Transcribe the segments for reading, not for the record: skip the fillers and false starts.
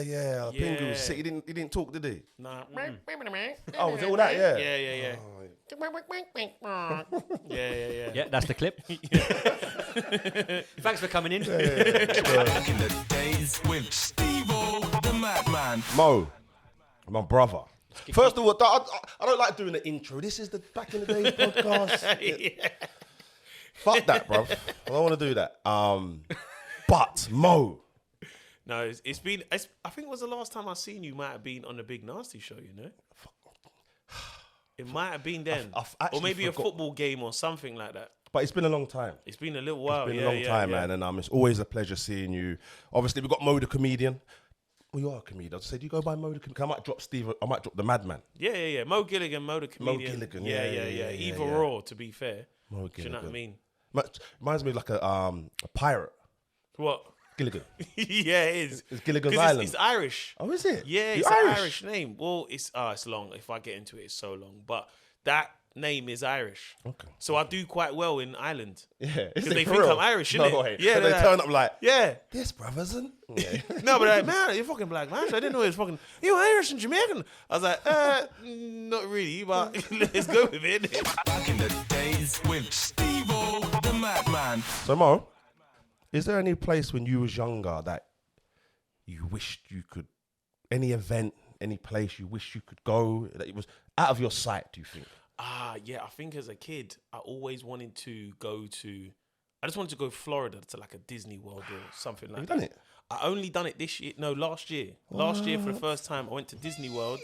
yeah. Pingu was sick. He didn't talk, did he? Nah. Oh, was it all that? Yeah. Yeah. Yeah. Yeah, that's the clip. Thanks for coming in. Back in the days with Stevo the Madman. Mo, my brother. First of all, I don't like doing the intro. This is the Back in the Days podcast. Fuck that, bro. I don't want to do that. But Mo. No, it's been. I think it was the last time I seen you. Might have been on the Big Nasty show. You know, it might have been then, or maybe a football game or something like that. But it's been a long time. It's been a little while. It's been a long time, man. And it's always a pleasure seeing you. Obviously, we've got Mo the comedian. Well, you are a comedian. I said, do you go by Mo the comedian? I might drop Steve. I might drop the Madman. Yeah. Mo Gilligan, Mo the comedian. Mo Gilligan. Yeah. Either or, to be fair. Mo Gilligan. Do you know what I mean? Reminds me of like a pirate. What? Gilligan. Yeah, it is. It's Gilligan's Island. It's Irish. Oh, is it? Yeah, it's an Irish name. Well, it's long. If I get into it, it's so long. But that name is Irish. Okay. So I do quite well in Ireland. Yeah. Because they think I'm Irish, innit? No way. Yeah, they turn up like, yeah. this brother's in. Yeah. No, but like, man, you're fucking black, man. So I didn't know he was fucking, you Irish and Jamaican. I was like, not really, but let's go with it. Back in the days with Stevo the Madman. So Mo, is there any place when you was younger that you wished you could, any event, any place you wish you could go, that it was out of your sight, do you think? Yeah, I think as a kid, I always wanted to go to, I just wanted to go Florida to like a Disney World or something like that. Have you done it? I only done it this year, no, last year. Last year for the first time, I went to Disney World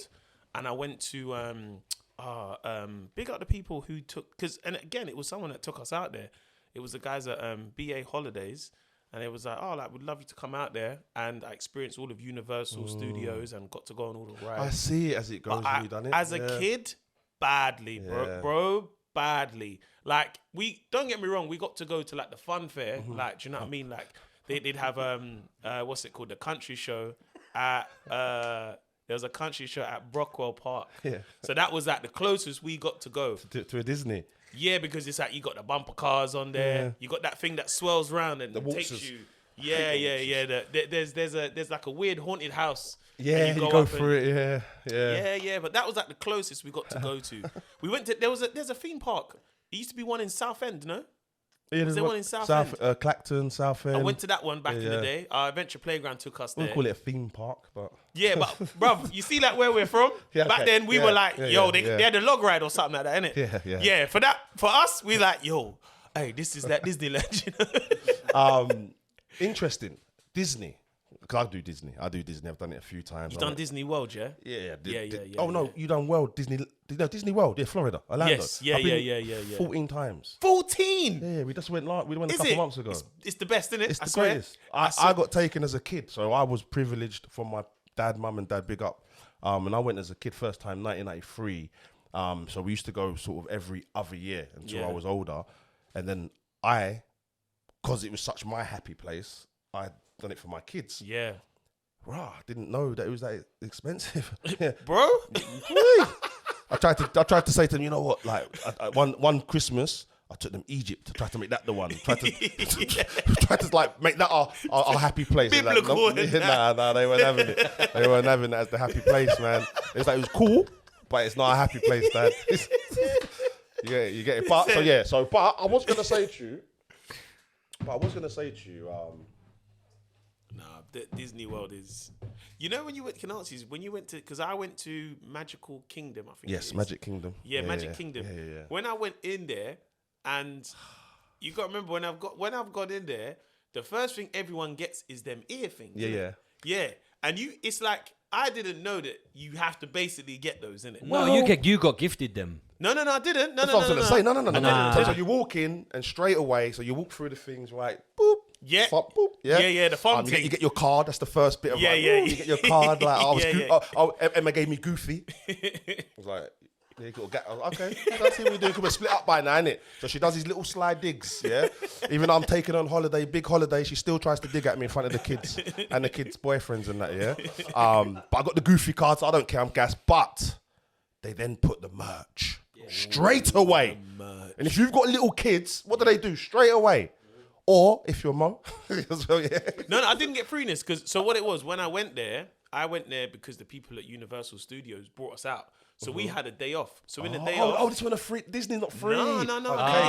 and I went to, big up the people who took, and again, it was someone that took us out there. It was the guys at BA Holidays. And it was like, we'd love you to come out there. And I experienced all of Universal Studios and got to go on all the rides. I see it as it goes. Have you done it? As a kid, badly, bro, badly. Like, don't get me wrong, we got to go to like the fun fair. Like, do you know what I mean? Like, they'd have, what's it called? The country show at, there was a country show at Brockwell Park. Yeah. So that was like the closest we got to go. To a Disney. Yeah, because it's like you got the bumper cars on there. Yeah. You got that thing that swirls around and takes you. Yeah. There's like a weird haunted house. Yeah, you go through it. Yeah. But that was like the closest we got to go to. We went to there's a theme park. It used to be one in Southend, no? Yeah, was there one in Southend? Clacton, Southend. I went to that one back in the day. Our Adventure Playground took us there. We call it a theme park, but... Yeah, but, bruv, you see like where we're from? Back then, we were like, they had a log ride or something like that, innit? Yeah. Yeah, for us, we like, yo, hey, this is that Disneyland, you know? Interesting. Disney. Because I do Disney. I've done it a few times. You've done Disney World, yeah? Yeah. Oh, no, you done World. Disney World. Yeah, Florida. Orlando. Yes. Yeah. 14 times. 14? Yeah, we just went a couple months ago. It's the best, isn't it? It's the greatest. I got taken as a kid, so I was privileged from my mum and dad, big up. And I went as a kid first time, 1993. So we used to go sort of every other year until I was older. And then because it was such my happy place, I done it for my kids. Yeah. Rah, didn't know that it was that expensive. Bro? I tried to say to them, you know what, like one Christmas, I took them Egypt to try to make that the one. Tried to like make that our happy place. Biblical. Like, nah, they weren't having it. They weren't having it as the happy place, man. It was cool, but it's not a happy place, Dad. You get it. But but I was gonna say to you, Disney World is, you know, when you went, when you went to, because I went to Magical Kingdom, I think. Yes, Magic Kingdom. Yeah, Magic Kingdom. Yeah. When I went in there, and you got to remember when I've got in there, the first thing everyone gets is them ear things. Yeah. And it's like, I didn't know that you have to basically get those, innit? No, you got gifted them. No, I didn't. No. That's what I was going to say. No. So you walk in and straight away, so you walk through the things, right? Boop. Yeah. Boop. Yeah. The fun thing. You get your card. That's the first bit of You get your card. Like, Emma gave me Goofy. I was like, yeah, okay. That's what we do. We're split up by now, innit? So she does these little sly digs, yeah? Even though I'm taking on holiday, big holiday, she still tries to dig at me in front of the kids and the kids' boyfriends and that, yeah? But I got the Goofy card, so I don't care, I'm gassed. But they then put the merch straight away. And if you've got little kids, what do? Straight away. Or if you're Mo. No, I didn't get freeness. So what it was, when I went there, I went there because the people at Universal Studios brought us out. So we had a day off. So in the day Oh, off... this one a free. Disney's not free. No. Okay,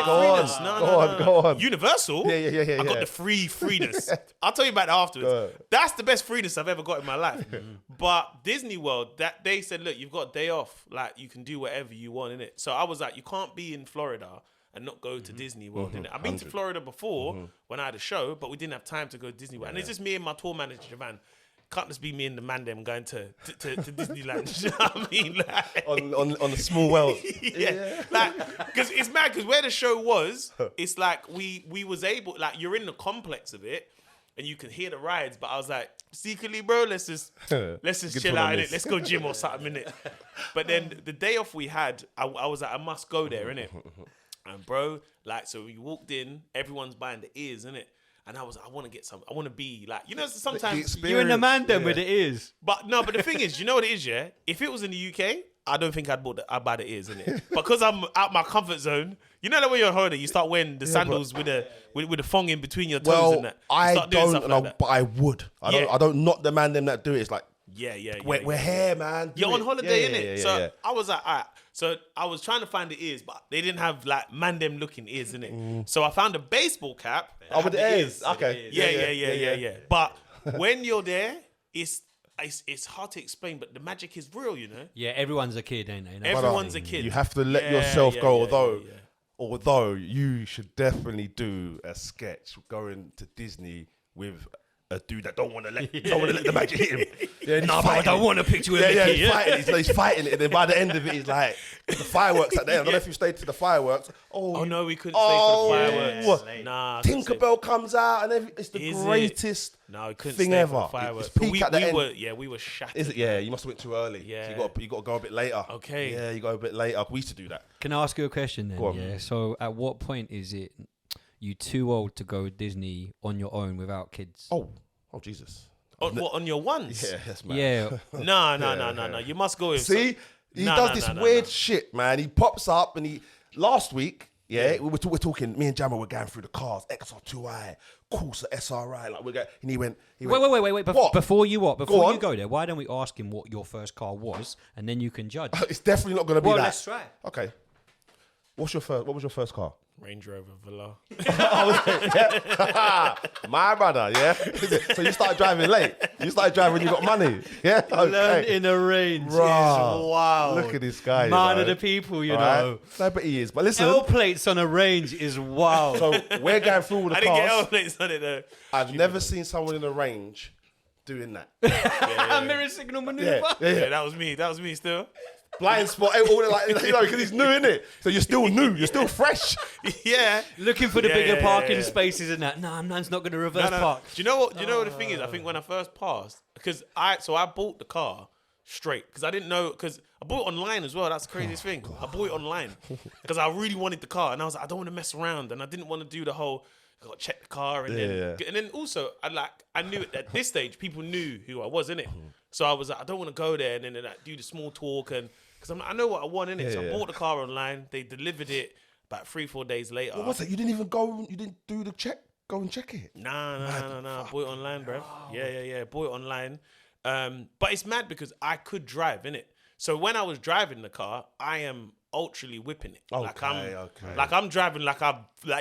Go on. Go on. Universal? Yeah. I got the freeness. I'll tell you about that afterwards. That's the best freeness I've ever got in my life. But Disney World, that they said, look, you've got a day off. Like, you can do whatever you want, innit? So I was like, you can't be in Florida and not go to Disney World, innit? I've been to Florida before when I had a show, but we didn't have time to go to Disney World. And it's just me and my tour manager, Javan. Can't just be me and the man them going to Disneyland. You know what I mean? Like, on the small world. yeah. Like, because it's mad, because where the show was, it's like we was able, like, you're in the complex of it and you can hear the rides, but I was like, secretly, bro, let's just chill out in it. Let's go gym or something in it. But then the day off we had, I was like, I must go there, innit? And bro, like, so we walked in, everyone's buying the ears, innit? And I was like, I want to get some. I want to be like, you know, sometimes You're in the man then with the ears. But the thing is, you know what it is, yeah? If it was in the UK, I don't think I'd buy the ears, innit? Because I'm out my comfort zone. You know that when you're on holiday, you start wearing the sandals with the thong in between your toes and that. You I start doing don't, stuff like that. but I would. I don't not the man them that do it. It's like, we're here, man. You're on holiday, innit? Yeah, so I was like, all right. So I was trying to find the ears, but they didn't have like man them looking ears, innit? So I found a baseball cap. Oh, with the ears. Okay. Yeah. But when you're there, it's hard to explain, but the magic is real, you know? Yeah, everyone's a kid, ain't they? Everyone's a kid. You have to let yourself go, although you should definitely do a sketch going to Disney with a dude that don't want to let the magic hit him. Yeah, No, but I don't want a picture with Mickey. He's fighting. He's fighting it, and then by the end of it, he's like the fireworks at the end. I don't know if you stayed to the fireworks. Oh no, we couldn't stay for the fireworks. Nah, Tinkerbell comes out, and it's the greatest thing ever. Fireworks. It's peak at the end. We were shattered. Is it? Yeah, you must have went too early. Yeah, so you got to go a bit later. Okay. Yeah, you go a bit later. We used to do that. Can I ask you a question then? Go on. Yeah. So at what point is it you too old to go Disney on your own without kids? Oh Jesus. What, on your ones? Yeah, yes, man. Yeah. No. You must go with. See, he does this weird shit, man. He pops up and last week, we were talking. Me and Jammer were going through the cars, XR2i, Corsa SRI. Like and he went. Wait. What? Before you go there, why don't we ask him what your first car was, and then you can judge. It's definitely not going to be that. Let's try. Okay. What was your first car? Range Rover Velar. My brother, yeah. So you started driving late. You started driving when you got money. Yeah. Okay. Learn in a range. Bruh, Wow. Look at this guy. Man of the people, you know. No, but he is. But listen. L plates on a range is wow. So we're going through all the I didn't get cars. L plates on it though. I've never seen someone in a range doing that. Mirror signal maneuver. Yeah, that was me still. Blind spot, all the, like, you know, because he's new, innit? So you're still new, you're still fresh. Yeah. Looking for the bigger parking spaces and that. No, man's not going to reverse park. Do you know what? The thing is? I think when I first passed, because I bought the car straight because I didn't know, because I bought it online as well. That's the craziest thing. I bought it online because I really wanted the car, and I was like, I don't want to mess around, and I didn't want to do the whole. I got to check the car, and then also I knew at this stage people knew who I was, innit? So I was like, I don't want to go there and then like, do the small talk, and because I know what I want, innit? So I bought the car online. They delivered it about 3-4 days later. What was it? You didn't even go. You didn't do the check. Go and check it. Nah. Bought it online, bro. Yeah. Bought it online. But it's mad because I could drive, innit? So when I was driving the car, I am ultrally whipping it. Like I'm driving like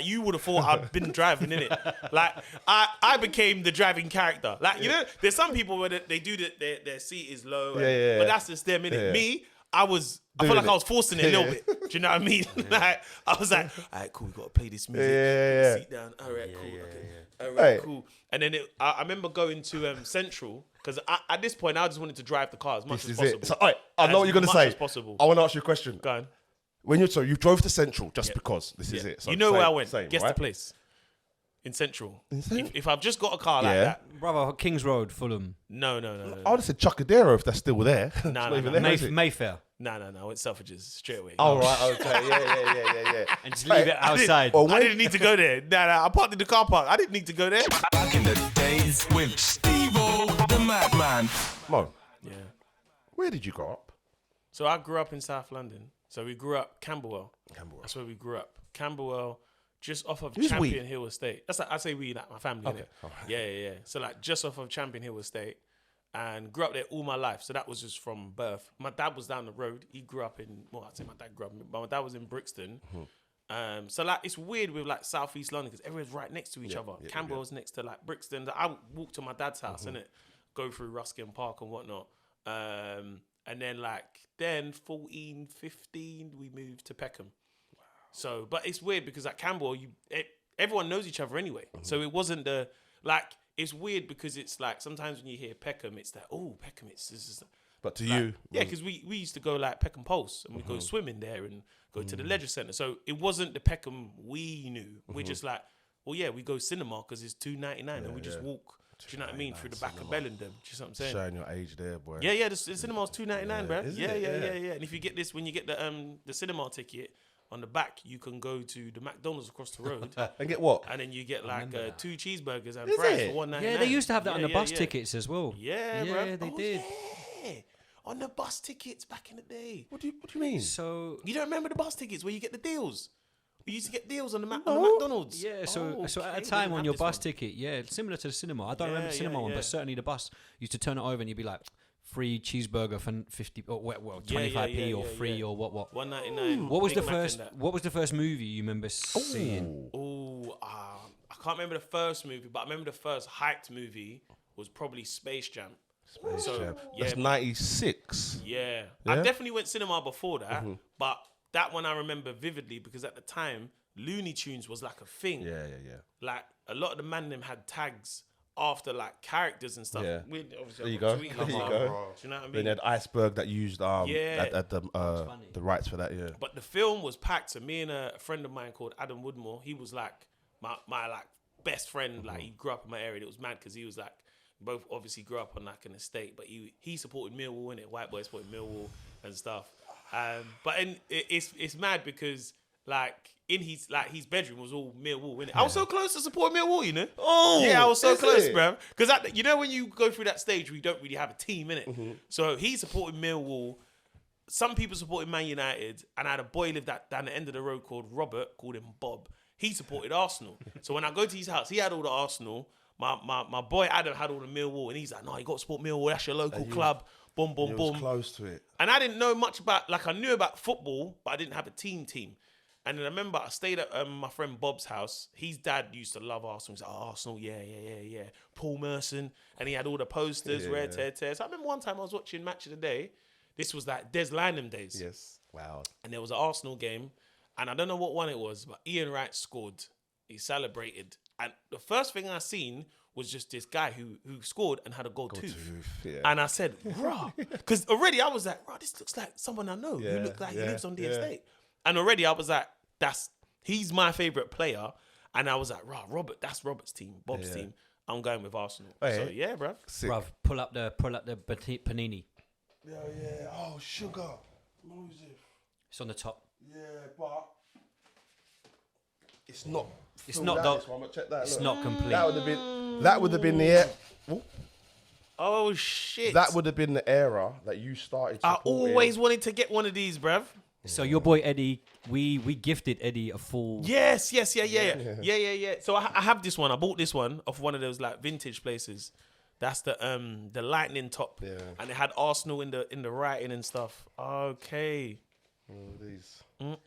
you would have thought I've been driving, innit? Like I became the driving character. Like, you know, there's some people where they do their seat is low, but that's just them, innit? Me, I feel like I was forcing it a little bit. Do you know what I mean? Like I was like, all right, cool, we got to play this music. Seat down. All right, cool. Okay. All right, cool. And then I remember going to Central because at this point I just wanted to drive the car as much as possible. So, all right, I know what you're gonna say. As possible. I want to ask you a question. Go on. You drove to Central just because this is it. So you know where I went. Same, Guess right? the place. In Central. If I've just got a car like that. Brother, Kings Road, Fulham. No. I would have said Chuckadero if that's still there. No. Mayfair. No. I went Selfridges straight away. Oh, right, okay. Yeah. And just leave it outside. I didn't need to go there. Nah, I parked in the car park. I didn't need to go there. Back in the days with Stevo the Madman. Mo, Yeah. where did you grow up? So I grew up in South London. So we grew up Camberwell. That's where we grew up. Camberwell, just off of Champion Hill Estate. That's like, I say we, like my family. Okay. Yeah. So like just off of Champion Hill Estate. and grew up there all my life. So that was just from birth. My dad was down the road. He grew up in, well, I'd say my dad grew up in, but my dad was in Brixton. So like it's weird with like Southeast London because everyone's right next to each other. Camberwell was next to like Brixton. I would walk to my dad's house, innit? Go through Ruskin Park and whatnot. And then 14, 15, we moved to Peckham. Wow. So, but it's weird because at Camberwell, everyone knows each other anyway. So it wasn't it's weird because it's like sometimes when you hear Peckham, it's like, oh, Peckham, it's But to like, you, yeah, because we used to go like Peckham Pulse and we go swimming there and go to the Leisure Centre. So it wasn't the Peckham we knew. We're just like, well, yeah, we go cinema because it's $2.99 and we just walk. Do you know what I mean? Through the back of Bellenden. Do you know what I'm saying? Showing your age there, boy. Yeah. The cinema's $2.99, bro. Is Yeah. it? And if you get this, when you get the cinema ticket on the back, you can go to the McDonald's across the road. And get what? And then you get like 2 cheeseburgers and Is fries it? for $1.99. Yeah, they used to have that on the bus tickets as well. Yeah, bro. Yeah, they did. Yeah. On the bus tickets back in the day. What do you mean? So You don't remember the bus tickets where you get the deals? We used to get deals on the McDonald's. yeah, so at okay. a We time didn't on have your this bus one. ticket, yeah, similar to the cinema. I don't remember the Yeah, cinema one, yeah. but certainly the bus used to turn it over and you'd be like, free cheeseburger for 50 or 25p or free or what. $1.99. What was Big the Mac first? and that. What was the first movie you remember seeing? I can't remember the first movie, but I remember the first hyped movie was probably Space Jam. That's 96. Yeah. I definitely went cinema before that, but that one I remember vividly because at the time Looney Tunes was like a thing. Yeah. Like a lot of the man them had tags after like characters and stuff. Yeah. Obviously There you I've got go. Tweety There you Lumber. go. Do you know what I Then mean? they had Iceberg that used at the rights for that. Yeah. But the film was packed. So me and a friend of mine called Adam Woodmore, he was like my like best friend. Like he grew up in my area. It was mad because he was like both obviously grew up on like an estate, but he supported Millwall, innit? White boy supported Millwall and stuff. But it's mad because like in his bedroom was all Millwall, innit? I was so close to supporting Millwall, you know? Oh, yeah, I was so is close, it? bruv. Because you know when you go through that stage where you don't really have a team, innit? So he supported Millwall. Some people supported Man United, and I had a boy lived down the end of the road called Robert, called him Bob. He supported Arsenal. So when I go to his house, he had all the Arsenal. My boy Adam had all the Millwall, and he's like, no, you got to support Millwall. That's your local club. Boom, boom, It boom. was close to it. And I didn't know much about, I knew about football, but I didn't have a team. And then I remember I stayed at my friend Bob's house. His dad used to love Arsenal. He's like, oh, Arsenal, yeah. Paul Merson. And he had all the posters, rare tear. So I remember one time I was watching Match of the Day. This was like Dayz Lynham days. Yes. Wow. And there was an Arsenal game. And I don't know what one it was, but Ian Wright scored. He celebrated. And the first thing I seen was just this guy who scored and had a gold tooth. Yeah. And I said, rah. Because already I was like, rah, this looks like someone I know who looked like he lives on the estate. And already I was like, he's my favourite player. And I was like, rah, Robert, that's Robert's team, Bob's team. I'm going with Arsenal. So yeah, bruv. Sick. Bruv, pull up the panini. Yeah. Oh, sugar. Moses. It's on the top. Yeah, but it's not. It's not though. So I'm gonna check that. It's look. not complete. That would have been the. Oh, shit. That would have been the era that you started. I supporting. always wanted to get one of these, bruv. So your boy Eddie, we gifted Eddie a full. Yes. Yeah. So I have this one. I bought this one off one of those like vintage places. That's the lightning top. Yeah. And it had Arsenal in the writing and stuff. Okay. These. So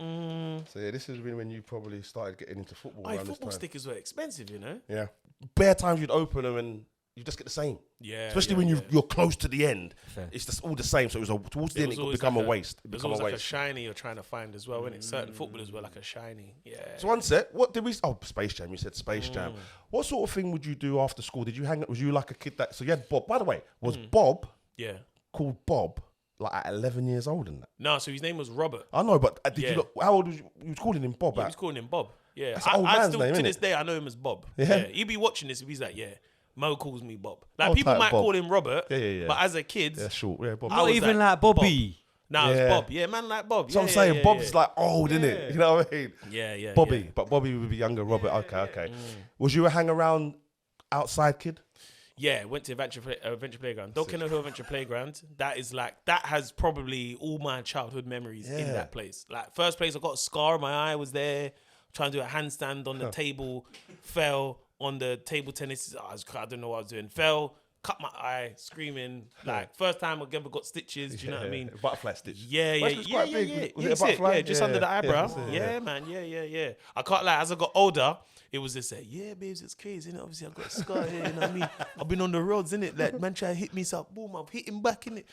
yeah, this has been when you probably started getting into football. Oh, around this football time. stickers were expensive, you know? Yeah. Bare times you'd open them and you just get the same. Yeah. Especially when you're close to the end. Fair. It's just all the same. So it was towards the end it could always become like a waste. It was always like a shiny you're trying to find as well, innit? Certain footballers were like a shiny. Yeah. So one set, what did we? Oh, Space Jam. You said Space Jam. What sort of thing would you do after school? Did you hang? Was you like a kid that? So you had Bob. By the way, was Bob Yeah. called Bob like at 11 years old and that? No, so his name was Robert. I know, but did Yeah. you look? How old was you? You was calling him Bob. He at- was calling him Bob. Yeah. That's an old man's still, name, to innit? this day, I know him as Bob. Yeah? He'd be watching this. He's like, yeah, Mo calls me Bob. Like, Oh, people type might Bob. call him Robert. Yeah. But as a kid, Yeah, short. Yeah, Bob. I Not was even like, like Bobby. nah, Yeah. it's Bob. Yeah, man like Bob. So I'm saying Bob's like old, isn't it? You know what I mean? Yeah. Bobby, but Bobby would be younger. Robert. Okay. Was you a hang around outside kid? Yeah, went to Adventure Playground. Don't care who Adventure Playground. That has probably all my childhood memories in that place. Like, first place I got a scar in my eye was there. Trying to do a handstand on the table, fell on the table tennis. I don't know what I was doing. Fell, cut my eye, screaming. Like, first time I ever got stitches, do you know what I mean? Butterfly stitch. Yeah. Was it a butterfly? Yeah, just under the eyebrow. that's it, Yeah, man. Yeah. I can't lie, as I got older, it was just yeah, babes, it's crazy, innit? Obviously, I've got a scar here, you know what I mean? I've been on the roads, innit? Like, man try to hit me, so boom, I'm hitting back, innit?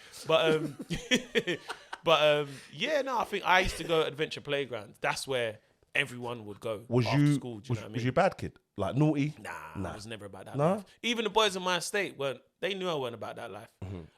But, yeah, no, I think I used to go to Adventure Playgrounds. That's where everyone would go after school, do you know what I mean? Was you a bad kid? Like, naughty? Nah, I was never about that No? life. Even the boys in my estate, they knew I weren't about that life.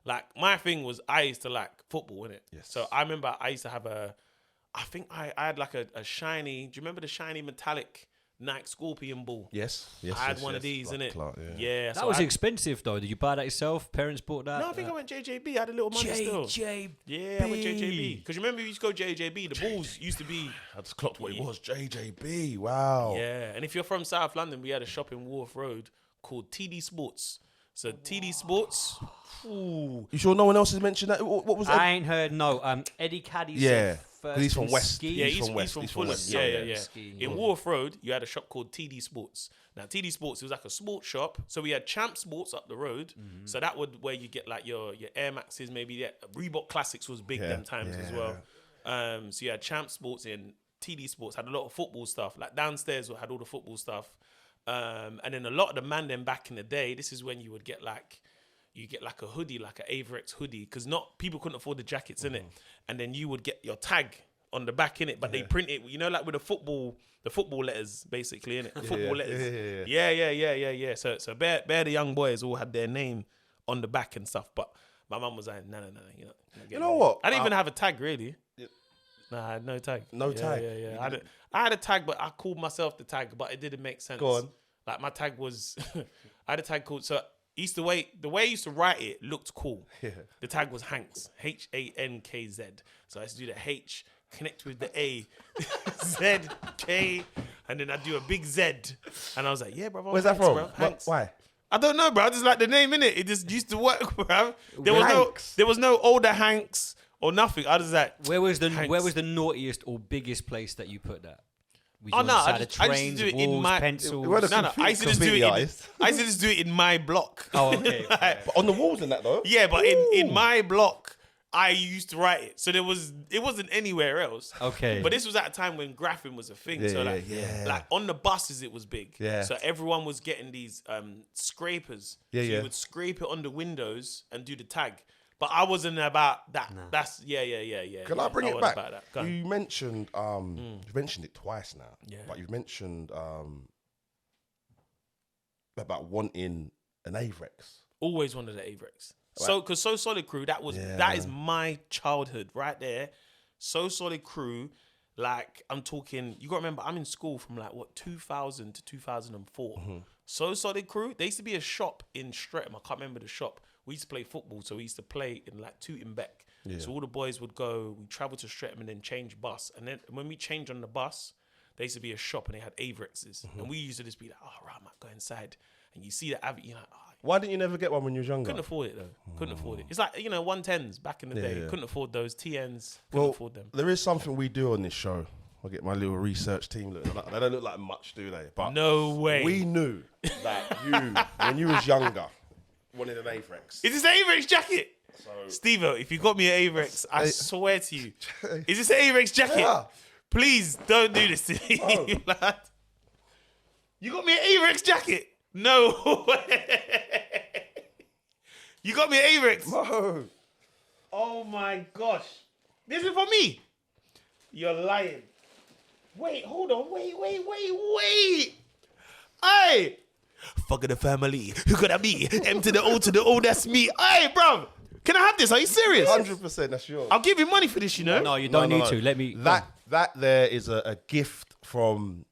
Like, my thing was I used to like football, innit? Yes. So I remember I used to have I think I had like a shiny, do you remember the shiny metallic Nike Scorpion ball? Yes. I had one of these, like innit? Clark, Yeah. That was expensive though. Did you buy that yourself? Parents bought that? No, I think I went JJB. I had a little money still. JJB. Yeah, I went JJB. Because remember, we used to go JJB. The balls used to be... I just clocked what it was. JJB. Wow. Yeah, and if you're from South London, we had a shop in Wharf Road called TD Sports. So TD Sports... Ooh. You sure no one else has mentioned that? What was that? I ain't heard no. Eddie Caddy Yeah. said 'Cause he's from in West. ski. Yeah, He's he's from West. from He's from Fulham. West. Yeah. Skiing. In Wharf Road, you had a shop called TD Sports. Now, TD Sports, it was like a sports shop. So we had Champ Sports up the road. So that would where you get like your Air Maxes, maybe. Yeah, Reebok Classics was big them times as well. So you had Champ Sports and TD Sports had a lot of football stuff. Like downstairs had all the football stuff. And then a lot of the man then back in the day, this is when you would get like... You get like a hoodie, like an Averex hoodie, because not people couldn't afford the jackets in it, and then you would get your tag on the back in it, but they print it, you know, like with the football letters basically in it, the football letters. Yeah. So bare the young boys all had their name on the back and stuff, but my mum was like, no, You know what? I didn't even have a tag really. Nah, I had no tag. No tag? Yeah. I had a tag, but I called myself the tag, but it didn't make sense. Go on. Like my tag was, I had a tag called the way I used to write it looked cool. Yeah. The tag was Hanks, HANKZ. So I used to do the H, connect with the A, Z, K, and then I'd do a big Z. And I was like, yeah, bro. Where's that from? Bro. Hanks. Why? I don't know, bro. I just like the name, innit? It just used to work, bro. There Hanks. was no older Hanks or nothing. I was like, Where was the Hanks. naughtiest or biggest place that you put that? Was Oh you no! on the I side of just used trains, to do it walls, in my pencils. It wasn't No. I used to just do it. I used to just do it in my block. Oh, okay. But on the walls and that though. Yeah, but in my block, I used to write it. So it wasn't anywhere else. Okay. But this was at a time when graphing was a thing. Yeah, so yeah. like on the buses it was big. Yeah. So everyone was getting these scrapers. Yeah, so yeah. you would scrape it on the windows and do the tag. But I wasn't about that. Nah. That's yeah. Can I bring it wasn't back? about that. Go on. You mentioned you've mentioned it twice now. Yeah. But you've mentioned about wanting an Averex. Always wanted an Averex. So, because So Solid Crew, that is my childhood right there. So Solid Crew, like I'm talking, you got to remember, I'm in school from like 2000 to 2004. So Solid Crew, there used to be a shop in Streatham. I can't remember the shop. We used to play football, so we used to play in like Tooting Beck. Yeah. So all the boys would go, we travel to Streatham and then change bus. And then when we changed on the bus, there used to be a shop and they had Averexes. And we used to just be like, oh, right, I might go inside. And you see that, you're like, oh, Why didn't you never get one when you was younger? couldn't afford it though. Couldn't afford it. It's like, 110s back in the day. yeah. Couldn't afford those. TNs. Couldn't afford them. There is something we do on this show. I'll get my little research team looking. They don't look like much, do they? But No way. we knew that you, when you was younger, wanted an Averex. Is this an Averex jacket? Stevo, if you got me an Averex, I swear to you. Is this an Averex jacket? Yeah. Please don't do this to me, lad. You got me an Averex jacket? No way. You got me an Averex? No. Oh my gosh. This is for me. You're lying. Wait, hold on. Wait. Hey. Fucking the family. Who could that be? M to the O, that's me. Hey, bro. Can I have this? Are you serious? 100%, that's yours. I'll give you money for this, you know? No, you don't need to. Let me. That there is a gift from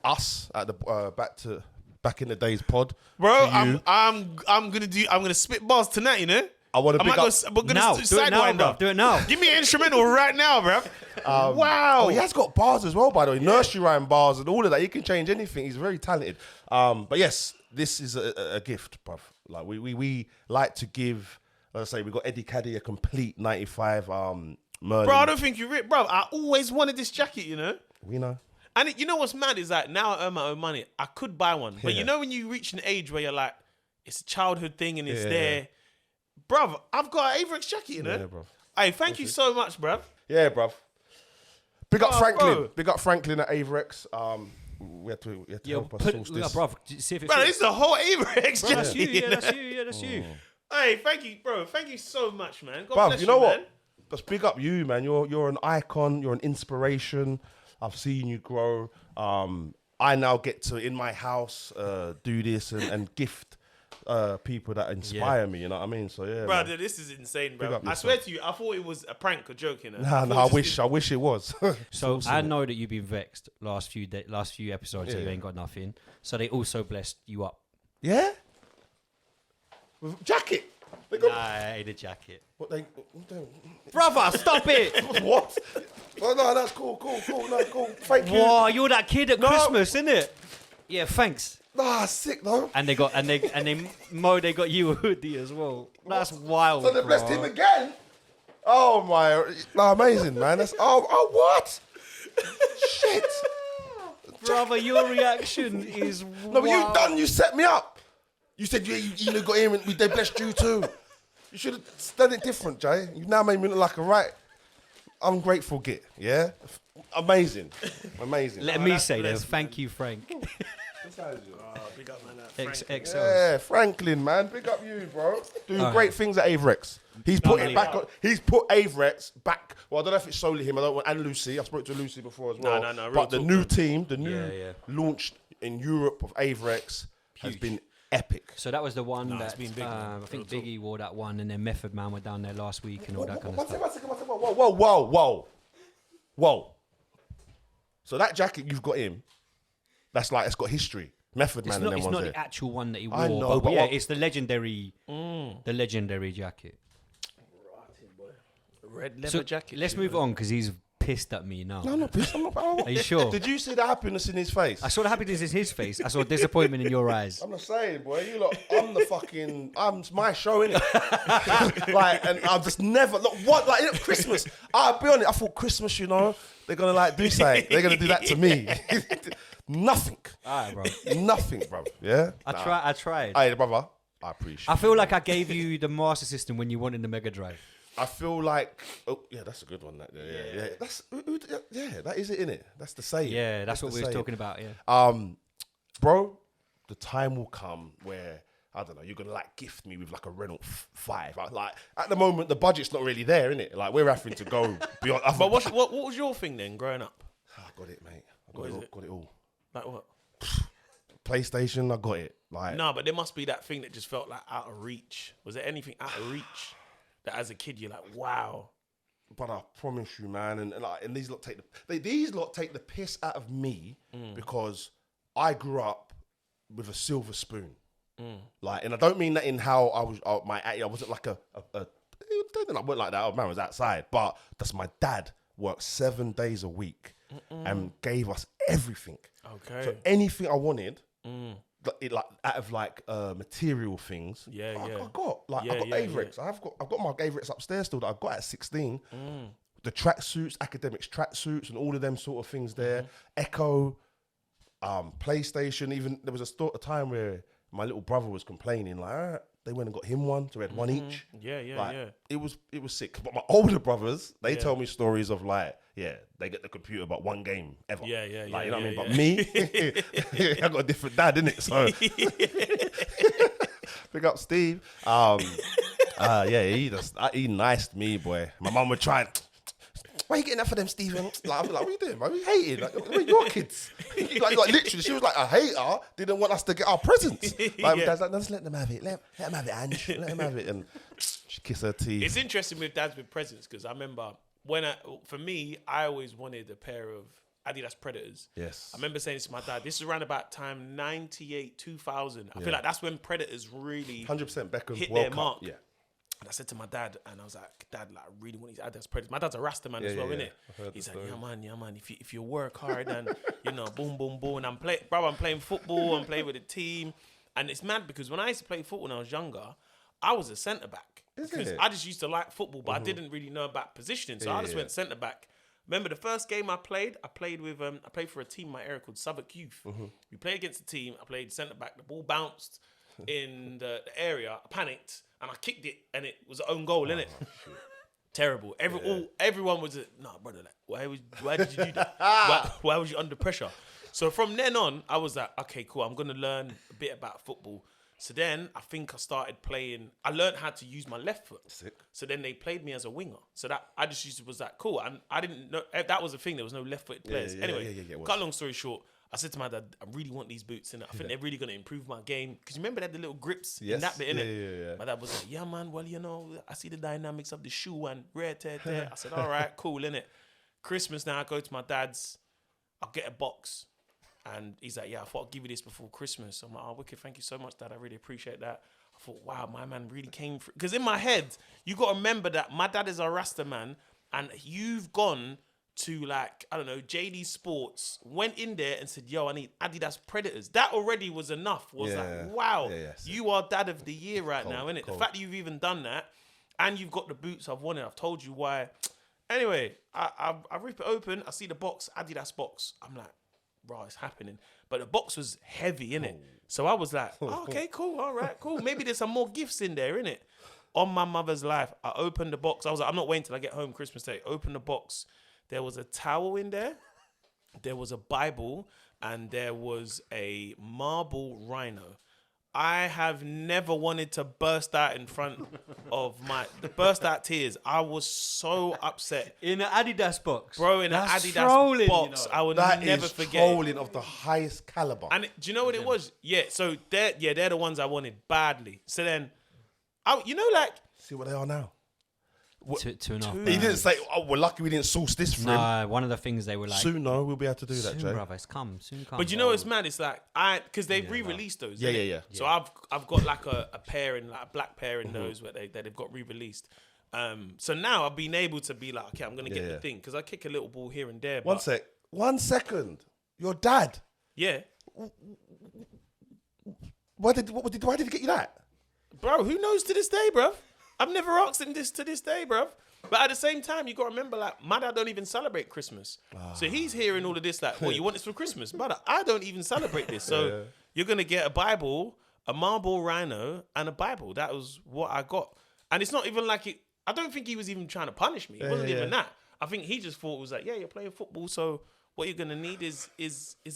us at the back in the days pod. Bro, to you. I'm gonna spit bars tonight, you know? I want to I pick might up. go, Now, do it now, bro. Do it now. Give me an instrumental right now, bro. Wow. Oh, he has got bars as well, by the way. Nursery rhyme bars and all of that. He can change anything. He's very talented. But yes, this is a gift, bruv. Like we like to give. Let's say we got Eddie Caddy a complete 95 Merlin. Bro, I don't think you're rich, bro. I always wanted this jacket, you know? We know. And you know what's mad is that now I earn my own money. I could buy one. But Yeah. you know when you reach an age where you're like, it's a childhood thing and it's there. Bruv, I've got an Avrex jacket, you know? Yeah, bro. Hey, thank you so much, bruv. Yeah, bruv. Big up Franklin. Bro. Big up Franklin at Avrex. We had to help us source this. Bro, see if it's Bro, this is a whole Avrex jacket. that's you. Yeah, that's you. Yeah, that's you. Hey, thank you, bro. Thank you so much, man. God Bruv, bless you know what? man. Just big up you, man. You're an icon. You're an inspiration. I've seen you grow. I now get to, in my house, do this and gift people that inspire me. You know what I mean? So yeah, Bro, man. this is insane, Big bro. up I swear to you, I thought it was a prank or joke, you know? I wish it was. So I know that you've been vexed last few episodes. So you ain't got nothing. So they also blessed you up. Yeah. With jacket. They Nah, I ain't a jacket. What they? Brother, stop it! What? Oh no, that's cool. No, cool. Thank you. Wow, you're that kid at Christmas, innit? Yeah, thanks. Nah, sick though. And they got they got you a hoodie as well. That's wild. So they blessed him again. Oh my! Nah, amazing, man. That's what? Shit. Brother, your reaction is No, but you done. You set me up. You said you got him and they blessed you too. You should have done it different, Jay. You now made me look like a right ungrateful git. Yeah, amazing. Let me say that. Thank you, Frank. Big up, man. XL. Yeah, Franklin, man. Big up you, bro. Doing great things at Avrex. He's put it back on. He's put Avrex back. Well, I don't know if it's solely him. I don't want, and Lucy. I spoke to Lucy before as well. No. But the new team, the new launched in Europe of Avrex has been epic. So that was the one that it's been big, I think Biggie wore that one, and then Method Man were down there last week and all that kind of stuff. Whoa. So that jacket you've got him, that's like, it's got history. Method Man and them It's ones not there. the actual one that he wore, I know, but yeah, what- it's the legendary jacket. Red leather So jacket. let's move on because he's pissed at me now. No, I'm not pissed. Are you sure? Did you see the happiness in his face? I saw the happiness in his face. I saw disappointment in your eyes. I'm not saying, boy. You lot, it's my show, innit? Like, and I'm just never, look, what, like, Christmas. I'll be honest, I thought Christmas, you know, they're gonna like do something. They're gonna do that to me. Nothing. All right, bro. Nothing, bro. Yeah? I tried. Hey, brother, I appreciate I feel like I gave you the Master System when you wanted the Mega Drive. I feel like, that's a good one. Yeah. That is it, innit? That's the saying. Yeah, that's what the we were saying. talking about, yeah. Bro, the time will come where, I don't know, you're gonna like gift me with like a Renault 5. Like at the moment, the budget's not really there, innit? Like we're having to go beyond. But what was your thing then, growing up? I got it, mate. Got it all. Like what? PlayStation, I got it. Like No, but there must be that thing that just felt like out of reach. Was there anything out of reach that as a kid you're like, wow? But I promise you, man, and these lot take the piss out of me because I grew up with a silver spoon. Like, and I don't mean that in how I was. I wasn't like I wasn't like that. Man was outside, but that's my dad worked 7 days a week and gave us everything. Okay. So anything I wanted, like out of like material things. Yeah. I got Avrex. Yeah. I've got my Avrex upstairs still that I got at 16. The tracksuits, academics tracksuits, and all of them sort of things there. Echo, PlayStation. Even there was a time where my little brother was complaining, like they went and got him one, so we had one each. Yeah. It was sick. But my older brothers, they tell me stories of like, they get the computer but one game ever. Yeah. Like, you know what I mean? But me, I got a different dad, innit? So pick up Steve. He niced me, boy. My mum would try and, why are you getting that for them, Stephen? Like, I'd be like, what are you doing, man? We hated. Like, we're your kids. like literally, she was like a hater, didn't want us to get our presents. Like, Dad's like, no, just let them have it. Let them have it, Ange. Let them have it. And she kissed her teeth. It's interesting with dads with presents because I remember for me, I always wanted a pair of Adidas Predators. Yes. I remember saying this to my dad. This is around about time 98, 2000. I feel like that's when Predators really 100% Beckham hit World their Cup. mark. Yeah. And I said to my dad, and I was like, Dad, like, I really want these Adidas Predators. My dad's a Rasta man as well, innit? He's like, yeah, man. If you work hard and, boom, boom, boom. And I'm playing football. I'm playing with a team. And it's mad because when I used to play football when I was younger, I was a centre-back. Because I just used to like football, but I didn't really know about positioning. So I just went centre-back. Remember the first game I played for a team in my area called Southwark Youth. We played against a team. I played centre-back. The ball bounced. in the area. I panicked and I kicked it, and it was an own goal, innit? Terrible. Everyone was nah, brother. Like, why did you do that? why was you under pressure? So from then on, I was like, okay, cool. I'm gonna learn a bit about football. So then I think I started playing. I learned how to use my left foot. Sick. So then they played me as a winger. So that I just used to, was like, cool. And I didn't know that was the thing. There was no left-footed players. Anyway, cut long story short, I said to my dad, I really want these boots, and I think they're really gonna improve my game. Because you remember they had the little grips in that bit, innit? Yeah. My dad was like, yeah, man. Well, you know, I see the dynamics of the shoe and rare tear. I said, all right, cool, innit? Christmas now, I go to my dad's. I'll get a box. And he's like, yeah, I thought I'd give you this before Christmas. I'm like, oh, wicked, thank you so much, Dad. I really appreciate that. I thought, wow, my man really came through. Because in my head, you got to remember that my dad is a Rasta man, and you've gone to, like, I don't know, JD Sports, went in there and said, yo, I need Adidas Predators. That already was enough. Like, wow, you are Dad of the Year right now, innit? The fact that you've even done that, and you've got the boots I've wanted, I've told you why. Anyway, I rip it open, I see the box, Adidas box. I'm like, bro, it's happening. But the box was heavy, innit? So I was like, oh, okay, cool, all right, cool. Maybe there's some more gifts in there, innit? On my mother's life, I opened the box. I was like, I'm not waiting till I get home Christmas Day. Open the box. There was a towel in there. There was a Bible. And there was a marble rhino. I have never wanted to burst out in front of burst out tears. I was so upset. In an Adidas box. Bro, in an Adidas trolling, box. You know? I will never forget. That is trolling of the highest caliber. And do you know what it was? Yeah, so they're the ones I wanted badly. So then, see what they are now. Two and a half. He didn't say, oh, we're lucky we didn't source this for him. No, one of the things they were like, soon, no, we'll be able to do that, soon, Jay. brother, soon come. But you know what's mad? It's like, because they've re-released those. Yeah. So I've got like a pair in, like a black pair in those where they've got re-released. So now I've been able to be like, okay, I'm going to get the thing. Because I kick a little ball here and there. One second. Your dad. Yeah. Why did he get you that? Bro, who knows to this day, bro? I've never asked him this to this day, bro. But at the same time, you got to remember, like, my dad don't even celebrate Christmas. So he's hearing all of this, like, you want this for Christmas? Brother, I don't even celebrate this. So you're going to get a Bible, a marble rhino, and a Bible. That was what I got. And it's not even like it. I don't think he was even trying to punish me. It wasn't even that. I think he just thought it was like, yeah, you're playing football, so what you're going to need is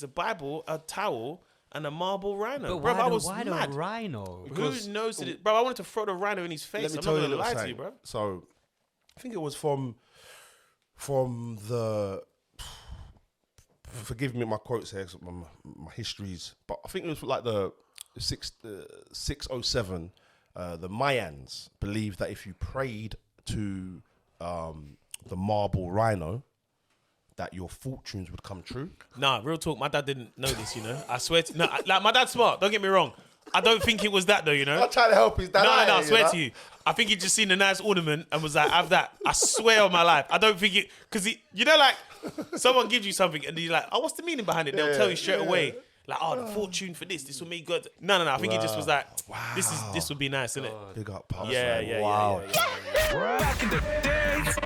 a Bible, a towel, and a marble rhino. But bro, I was why mad. the rhino? Who knows? Bro, I wanted to throw the rhino in his face. Let me I'm tell not you a going to little lie to thing. you, bro. So, I think it was from the. Forgive me my quotes here, 'cause my histories, but I think it was like the 607. The Mayans believed that if you prayed to the marble rhino, that your fortunes would come true. Nah, real talk. My dad didn't know this, you know. I swear to no, like my dad's smart. Don't get me wrong. I don't think it was that though, you know. I'm trying to help his dad. No, I swear to you. I think he just seen a nice ornament and was like, have that. I swear on my life. I don't think it, because you know, like, someone gives you something and you're like, oh, what's the meaning behind it? They'll tell you straight away. Like, oh, the fortune for this will make good. No. I think he just was like, this would be nice, isn't it? Big up, Pops. Yeah. Wow. Back in the days.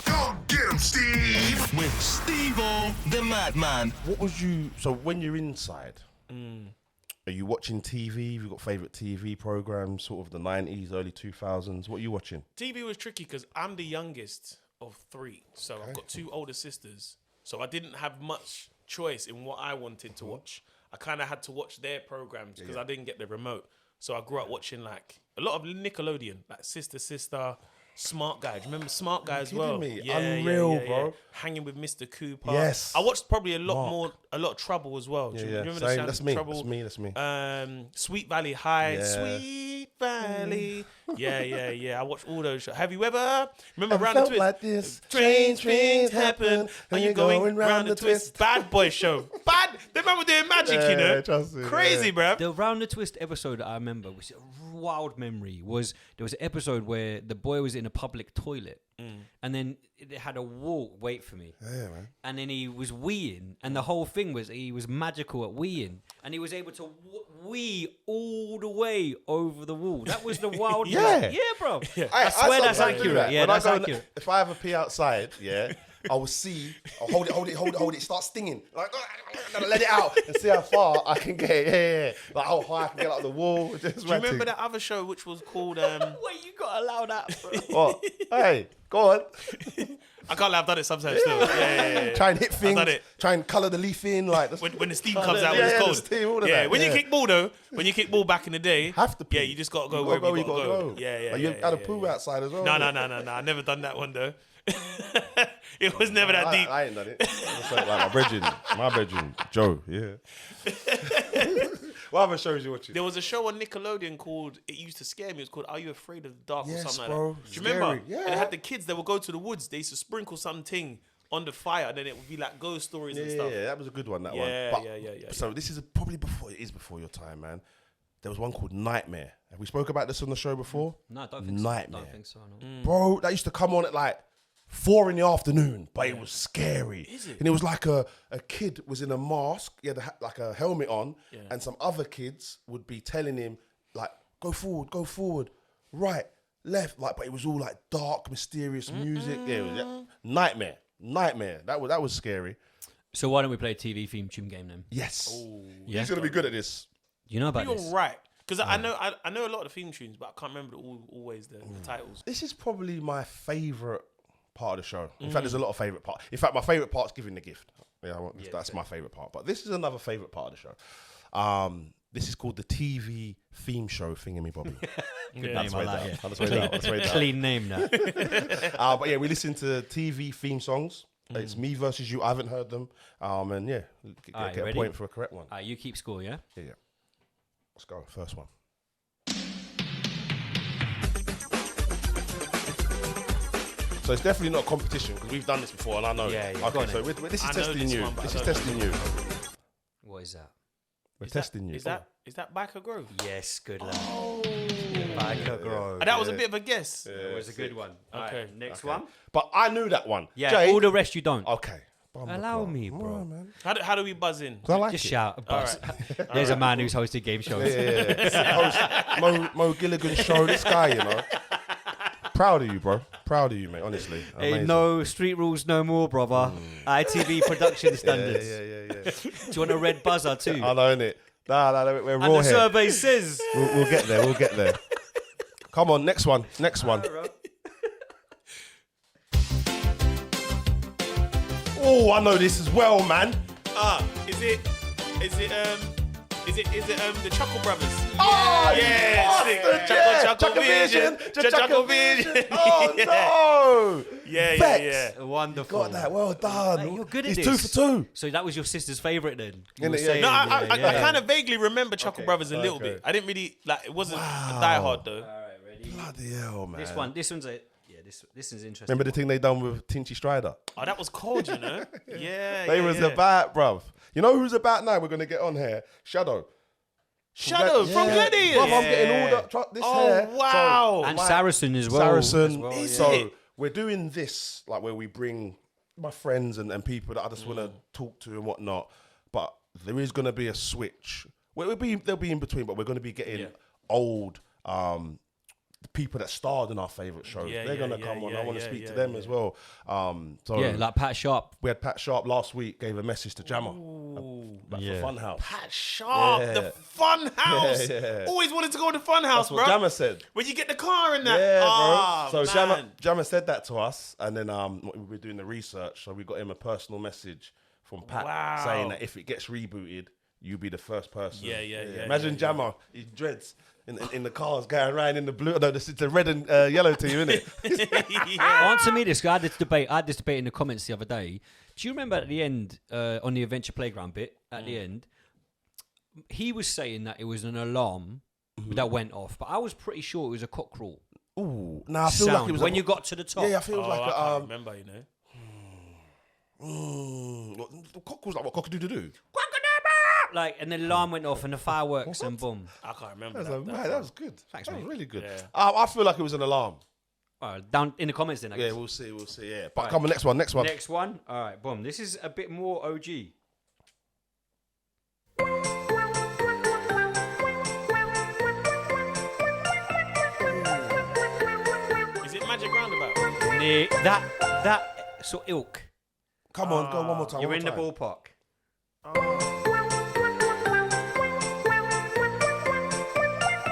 Go get him, Steve. With Stevo the Madman. What was you? So when you're inside, are you watching TV? Have you got favourite TV programs, sort of the 90s, early 2000s? What are you watching? TV was tricky because I'm the youngest of three. So I've got two older sisters. So I didn't have much choice in what I wanted to watch. I kind of had to watch their programs because I didn't get the remote. So I grew up watching like a lot of Nickelodeon, like Sister, Smart Guy. Do you remember Smart Guy as well? Me? Unreal, bro. Hanging with Mr. Cooper. Yes. I watched probably a lot of Trouble as well. Do you remember the sound That's of me. Trouble? That's me. Sweet Valley High. Sweet Valley. Yeah. I watched all those shows. Have you ever remember Round the Twist? Like this. Strange things happen when you're going round the twist. Bad Boy Show. Bad. They remember doing magic, you know. Trust me, Crazy, bruv. The Round the Twist episode that I remember, which is a wild memory, was there was an episode where the boy was in a public toilet and then it had a wall, wait for me. Yeah, man. And then he was weeing, and the whole thing was he was magical at weeing, and he was able to wee all the way over the wall. That was the wild Yeah, bro. Yeah. I swear that's accurate. Yeah, that's accurate. If I have a pee outside, I will see, I'll hold it, start stinging. Like, let it out and see how far I can get it. Yeah. Like how high I can get up the wall. Do you remember that other show which was called... Wait, you gotta allow that, bro. What? Hey, go on. I can't lie, I've done it sometimes still. Yeah. Try and hit things. I've done it. Try and colour the leaf in. Like when the steam comes out when it's the cold. steam, all of Yeah, that, when you yeah. kick ball though, when you kick ball back in the day, Have to pee. yeah, you just gotta go You wherever gotta you go gotta where go. you gotta go. Yeah. Like, you had a poo outside as well. No. I never done that one though. It was never that deep. I ain't done it. It's like my brethren, Joe, yeah. What other shows you watching? There was a show on Nickelodeon called, it used to scare me, it was called Are You Afraid of the Dark or Yes, something bro. like that. Do you remember? Scary. Yeah. And it had the kids that would go to the woods, they used to sprinkle something on the fire and then it would be like ghost stories and stuff. Yeah, that was a good one, that Yeah, one. yeah. So this is probably before your time, man. There was one called Nightmare. Have we spoke about this on the show before? No, I don't think Nightmare. so. I don't think so, no. Bro, that used to come on at like 4 p.m, but it was scary. Is it? And it was like a kid was in a mask, he had like a helmet on, and some other kids would be telling him like, go forward, right, left, like, but it was all like dark, mysterious music. Yeah, it was, Nightmare. That was scary. So why don't we play a TV theme tune game then? Yes. Yeah? He's gonna be good at this. You know about You're this? right. Because I know a lot of the theme tunes, but I can't remember always the titles. This is probably my favourite part of the show. In fact, there's a lot of favourite parts. In fact, my favourite part's giving the gift. That's my favourite part. But this is another favourite part of the show. This is called the TV theme show Thingamy Bobby. Good That's name, way I like down. it. That's way down. That's way down. Clean name now. But yeah, we listen to TV theme songs. It's me versus you. I haven't heard them. And yeah, Alright, get a ready? point for a correct one. You keep score, yeah? Yeah. Let's go. First one. So it's definitely not a competition because we've done this before and I know. Yeah, it. yeah. Go Okay, on so then. this is I know testing this you. one, but This I is don't testing know. you. What is that? We're testing you. Is that Biker Grove? Yes, good lad. And that was a bit of a guess. That was a good one. Okay. Alright, next one. But I knew that one. Yeah, Jay, all the rest you don't. okay. Allow me, bro. Come on, man. How do we buzz in? 'Cause I like Just it. shout. Buzz. There's a man who's hosted game shows. Yeah. Host Mo Gilligan show. This guy, you know. Proud of you, bro. Proud of you, mate. Honestly. Ain't Amazing. no street rules no more, brother. ITV production standards. Yeah. Do you want a red buzzer too? I know, innit? Nah, we're And raw the here. survey says. We'll get there. We'll get there. Come on, next one. Oh, I know this as well, man. Is it the Chuckle Brothers? Oh, yeah, Chuckle Vision. Oh no! Yeah. Vex. Wonderful. Got that. Well done. Mate, you're good at It's this. 2 for 2. So that was your sister's favourite then? You Innit, were yeah. saying, No, I yeah. kind of vaguely remember Chuckle Okay, Brothers a little okay. bit. I didn't really it wasn't a diehard though. Alright, ready? Bloody hell, man. This one's a this is interesting. Remember the thing they done with Tinchy Strider? Oh, that was cold, you know. Yeah, They was about, bruv. You know who's about now? We're gonna get on here. Shadow. Shadow from Gladiators. Bruv, I'm getting all this hair. Oh wow. So, And my- Saracen as well. Saracen. Is So it? we're doing this like where we bring my friends and people that I just want to talk to and whatnot. But there is going to be a switch. Well, they'll be in between, but we're going to be getting old the people that starred in our favourite shows. They're going to come on. I want to speak to them as well. So Yeah, like Pat Sharp. we had Pat Sharp last week, gave a message to Jammer about Yeah. the Funhouse. Pat Sharp, Yeah. the Fun House. Yeah. Always wanted to go to the Fun House, That's what bro. Jammer said. When you get the car in that. Yeah, Ah, bro. So man. Jammer said that to us, and then we were doing the research, so we got him a personal message from Pat Wow. saying that if it gets rebooted, you'll be the first person. Yeah. Imagine Jammer, he dreads in the cars going around in the blue. No, it's the red and yellow team, isn't it? Answer me this, 'cause I had this debate in the comments the other day. Do you remember at the end, on the Adventure Playground bit, at the end, he was saying that it was an alarm that went off, but I was pretty sure it was a cockerel Ooh, nah, I feel sound like it was when like, you got to the top. Yeah, I feel it was I like can't remember, you know. the cock was like what cock-a-doo-doo-doo. Like, and the alarm went off and the fireworks and boom. I can't remember That was good. Thanks, that was mate. really good. Yeah. I feel like it was an alarm. Down in the comments then, I Yeah, guess. we'll see. Yeah, but come on, next one. Next one. All right, boom. This is a bit more OG. Is it Magic Roundabout? That sort of ilk. Come on, go one more time. You're one in more the time. ballpark.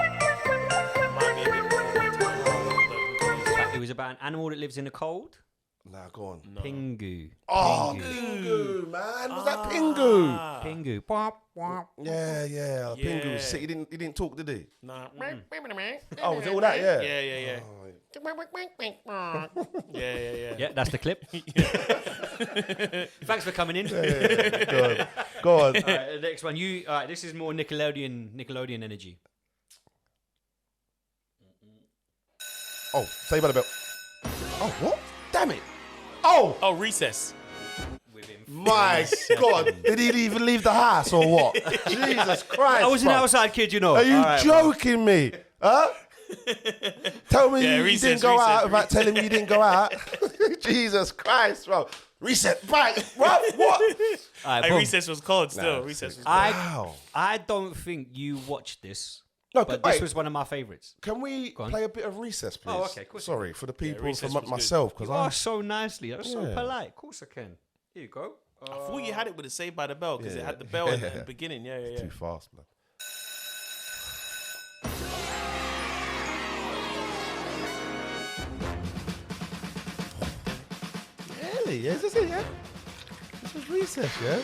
Might be a bit before my time. It was about an animal that lives in the cold. Nah, go on. Pingu. Oh, Pingu. Pingu, man. Was that Pingu? Pingu. Wop, wop. Yeah. Pingu was Yeah. sick. He didn't talk, did he? Nah. Oh, was it all that? Yeah. Yeah. Oh, Yeah. Yeah, that's the clip. Thanks for coming in. yeah. Go on. All right, the next one. All right, this is more Nickelodeon energy. Oh, Saved by the Bell. Oh, what? Damn it. Oh, Oh, Recess. my God. Did he even leave the house or what? Jesus Christ. I was an bro. outside kid, you know. Are you All right, joking me? Huh? Tell me Yeah, you recess, didn't go recess, out without telling me you didn't go out. Jesus Christ, bro. Reset. Right, bro. What? All right, Hey, boom. Recess was cold still. Nah, Recess was cold. Wow. I don't think you watched this, No, but wait. this was one of my favorites. Can we on. play a bit of Recess, please? Oh, okay, of course. Sorry, for the people, Recess for was myself, because You I... are so nicely. That's so Yeah. polite. Of course I can. Here you go. I thought you had it with the Saved by the Bell because it Yeah. had the bell in the beginning. Yeah. Too fast, man. Really? Yeah, is this it, yeah? This was Recess, yeah?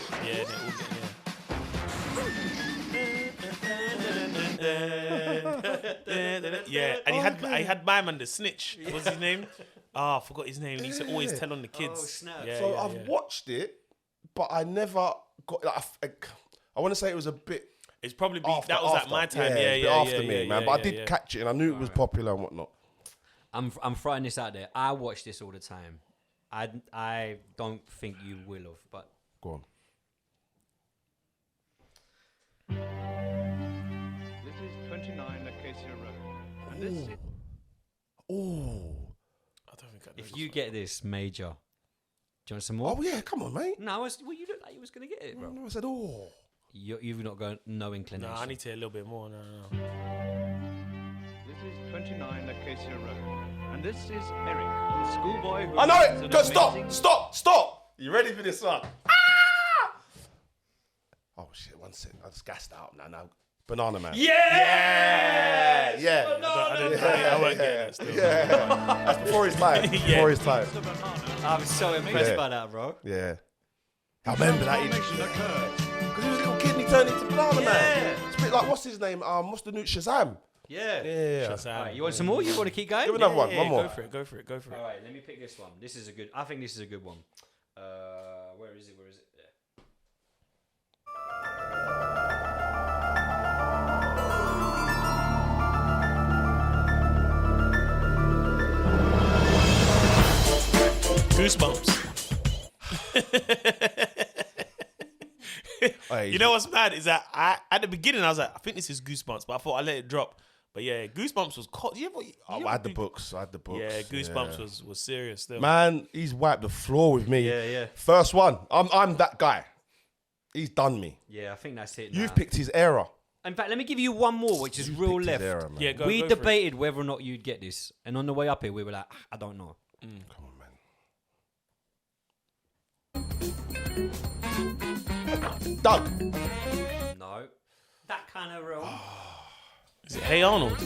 Yeah, yeah, and he had my man, the snitch. What's his name? I forgot his name. He used to always tell on the kids. Oh, snap. Yeah, So yeah, I've yeah. watched it, but I never got... Like, I want to say it was a bit... It's probably After, that was after. at my time. Yeah, Yeah, a bit yeah, after me, man. But I did catch it, and I knew it was popular and whatnot. I'm throwing this out there. I watch this all the time. I don't think you will have, but Go on. This is 29 Acacia Road. And this is Oh. I don't think I know if this you one. get this major, do you want some more? Oh, yeah, come on, mate. No, you look like you was gonna get it, bro. I said, oh. You've not got no inclination. No, I need to hear a little bit more. No. this is 29 Acacia Road. And this is Eric, the schoolboy who I know has it. an Go, amazing- stop. You ready for this one? Ah! Oh, shit, one second. I just gassed out now. Banana Man. Yeah. Yeah. I won't get it still. That's before his time. Before his time. I'm so impressed Yeah. by that, bro. Yeah. I remember that. Formation occurs. Because he was a little kid and he turned into Banana Man. It's a bit like, what's his name? What's the new Shazam? Yeah. Yeah. Shazam. All right, you want some more? You want to keep going? Give another one. Yeah, One more. Go for it. All right, let me pick this one. This is a good. I think this is a good one. Where is it? There. Goosebumps. Hey, You know what's mad is that at the beginning I was like, I think this is Goosebumps, but I thought I let it drop. But yeah, Goosebumps was cold. I had the books. Yeah, Goosebumps was serious still. Man, he's wiped the floor with me. Yeah. First one. I'm that guy. He's done me. Yeah, I think that's it. You've now. picked his era. In fact, let me give you one more, which is real Picked his left. era, man. Yeah, go We for it. debated whether or not you'd get this, and on the way up here, we were like, I don't know. Come on, man. Doug. No, that kind of role. Is it Hey Arnold?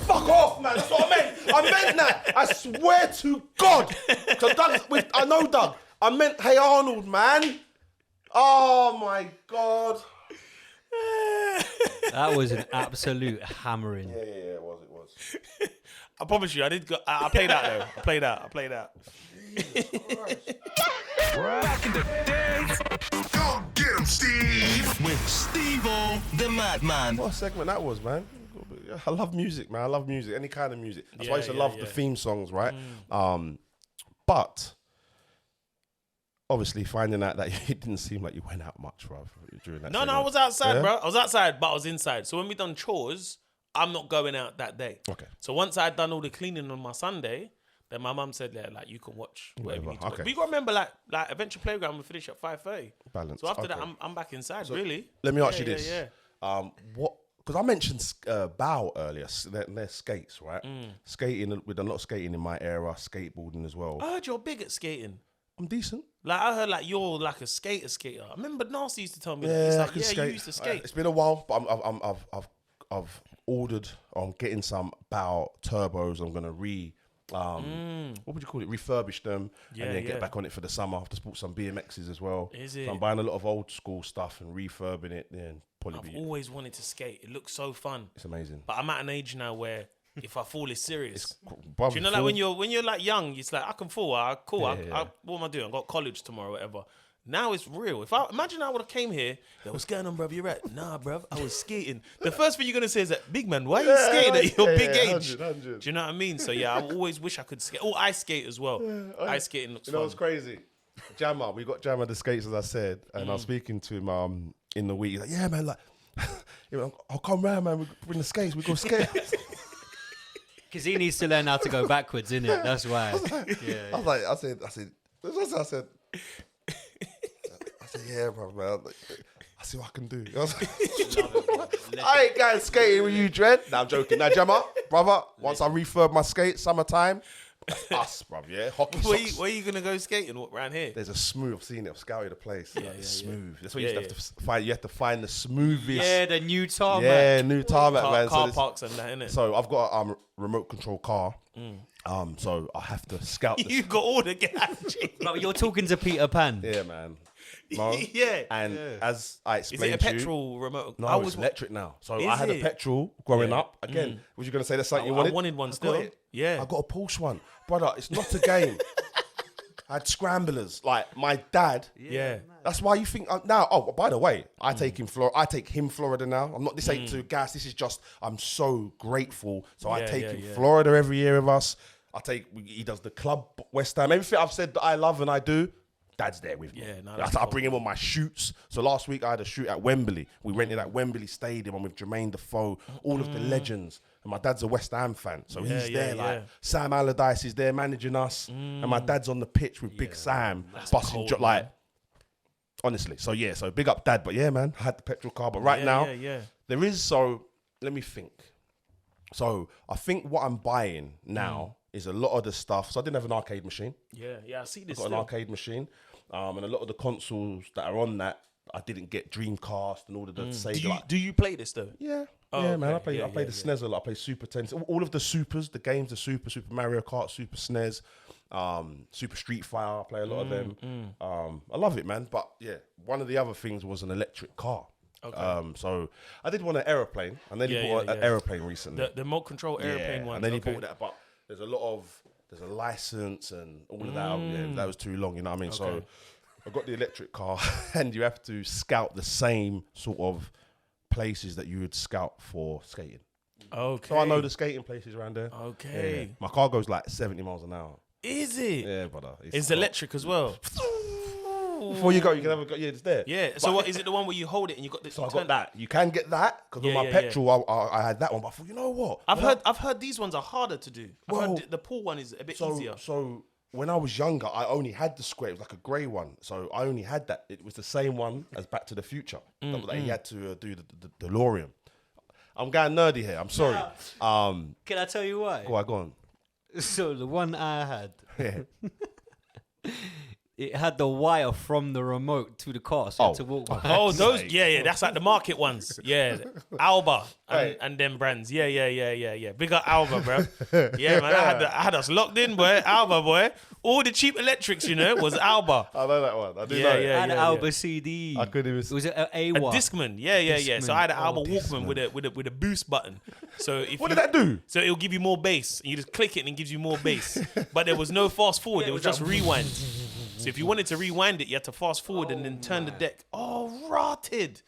Fuck off, man. That's what I meant. I meant that. I swear to God. So Doug, I know Doug. I meant Hey Arnold, man. Oh my God. That was an absolute hammering. Yeah, it was. I promise you, I did. I played out though. I played out. Back in the days. Go get him, Steve. With Stevo the Madman. What a segment that was, man. I love music, man. I love music, any kind of music. That's why I used to love the theme songs, right? But obviously, finding out that it didn't seem like you went out much, bro, during that. No, segment. I was outside, Yeah? bro. I was outside, but I was inside. So when we done chores, I'm not going out that day. Okay. So once I'd done all the cleaning on my Sunday, then my mum said, like, you can watch whatever you need to watch. Okay. But you got to remember, like Adventure Playground will finish at 5:30. Balance. So after that, Okay. I'm back inside, really. Let me ask Yeah, you this. yeah, What? Because I mentioned bow earlier. They're skates, right? Skating. We've done a lot of skating in my era. Skateboarding as well. I heard you're big at skating. I'm decent. Like I heard, like you're like a skater. I remember Nasty used to tell me that. Yeah, He's I like, can yeah, skate. you used to skate. It's been a while, but I've ordered. I'm getting some bow turbos. I'm gonna what would you call it? Refurbish them and then get back on it for the summer. I've just bought some BMXs as well. Is it? So I'm buying a lot of old school stuff and refurbing it. Then probably. I've always wanted to skate. It looks so fun. It's amazing. But I'm at an age now where if I fall, it's serious. Brother, Do you know, like when you're like young, it's like I can fall. Cool. Yeah. What am I doing? I got college tomorrow, whatever. Now it's real. Imagine I would have came here. Yo, what's going on, bruv? You're right. Nah, bruv. I was skating. The first thing you're gonna say is that, big man, why are you skating at your big age? 100. Do you know what I mean? So yeah, I always wish I could skate. Oh, ice skate as well. Ice skating looks You know fun. what's crazy? Jammer, we got Jammer the skates, as I said, and I was speaking to him in the week. He's like, yeah, man, like, I'll come round, man. We bring the skates. We go skate. Because he needs to learn how to go backwards, innit? That's why. I said, yeah, bro, man. I see what I can do. I was like, I ain't going skating with you, Dread. Nah, I'm joking. Now, Gemma, brother, once I refurb my skates, summertime, that's us, bro, yeah? Hockey socks. Where you going to go skating? What, around here? There's a smooth, I've seen it, I've scouted the place. Yeah, It's smooth. That's what Yeah, you have to find. You have to find the smoothest. Yeah, the new tarmac. Yeah, new tarmac, man. Car So parks and that, innit? so I've got a remote control car. So I have to scout the You got all the gadgets. But you're talking to Peter Pan. Yeah, man. No? Yeah. And as I Is explained it a to you, petrol remote? no, it's electric now. So Is I had it? a petrol growing Yeah. up. Again, was you going to say that's something you I wanted? wanted one I got still. it. Yeah. I got a Porsche one. Brother, it's not a game. I had scramblers. Like, my dad. Yeah. That's why you think now. Oh, by the way, I take him Florida now. I'm not. This ain't to gas. This is just. I'm so grateful. So I take him Florida every year with us. He does the club West Ham. Everything I've said that I love and I do, Dad's there with me. Yeah, no, I bring him on my shoots. So last week I had a shoot at Wembley. We rented at Wembley Stadium. I'm with Jermaine Defoe, all of the legends. And my dad's a West Ham fan. So he's there like Sam Allardyce is there managing us. And my dad's on the pitch with Big Sam. Busting honestly. So yeah, so big up Dad. But yeah, man, I had the petrol car. But right now, there is, let me think. So I think what I'm buying now is a lot of the stuff. So I didn't have an arcade machine. Yeah, I see this. I've got an arcade machine. And a lot of the consoles that are on that, I didn't get Dreamcast and all of the Sega. Do you play this though? Yeah. Oh, yeah, man. okay. I play the SNES a lot. I play Super Tennis. All of the Supers, the games, the Super Mario Kart, Super SNES, Super Street Fighter. I play a lot of them. I love it, man. But yeah, one of the other things was an electric car. Okay. So I did want an aeroplane. I nearly bought an aeroplane recently. The remote control aeroplane one. And then he bought that, but there's a license and all of that. Yeah, that was too long, you know what I mean? Okay. So I got the electric car, and you have to scout the same sort of places that you would scout for skating. Okay. So I know the skating places around there. Okay. Yeah. My car goes like 70 miles an hour. Is it? Yeah, brother. It's electric as well. Before you go, you can have a it's there. Yeah. So what is it? The one where you hold it and you got the? So I got that. You can get that because on my petrol, I had that one. But I thought, you know what? I've heard these ones are harder to do. I've heard the pool one is a bit easier. So when I was younger, I only had the square. It was like a grey one. So I only had that. It was the same one as Back to the Future. That he had to do the DeLorean. I'm going nerdy here. I'm sorry. Can I tell you why? Go on. So the one I had, Yeah. it had the wire from the remote to the car, so you had to walk back. Oh, those, yeah, that's like the market ones. Yeah, Alba and them brands. Yeah. Big up Alba, bro. Yeah, man, I had us locked in, boy. Alba, boy. All the cheap electrics, was Alba. I know that one. I do know it. I had an Alba CD. I couldn't even. It was a A Discman. Yeah. So I had an Alba Walkman with a boost button. So What did that do? So it'll give you more bass. You just click it and it gives you more bass. But there was no fast forward. It was just rewind. So if you wanted to rewind it, you had to fast forward and then turn the deck. Oh, rotted.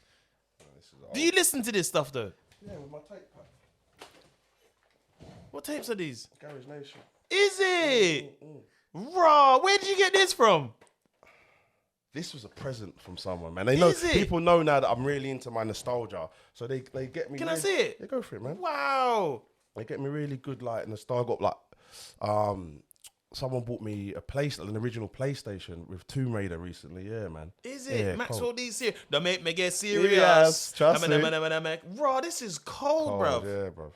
Do you listen to this stuff though? Yeah, with my tape pack. What tapes are these? Garage Nation. Is it? Raw. Where did you get this from? This was a present from someone, man. They know Is it? people know now that I'm really into my nostalgia, so they get me. Can I see it? Yeah, go for it, man. Wow. They get me really good like nostalgia. Got like, someone bought me an original PlayStation with Tomb Raider recently. Yeah, man. Is it? Yeah, Maxwell cold. D serious. Don't make me get serious. Yes, trust me. Raw, this is cold, bro. Yeah, bro.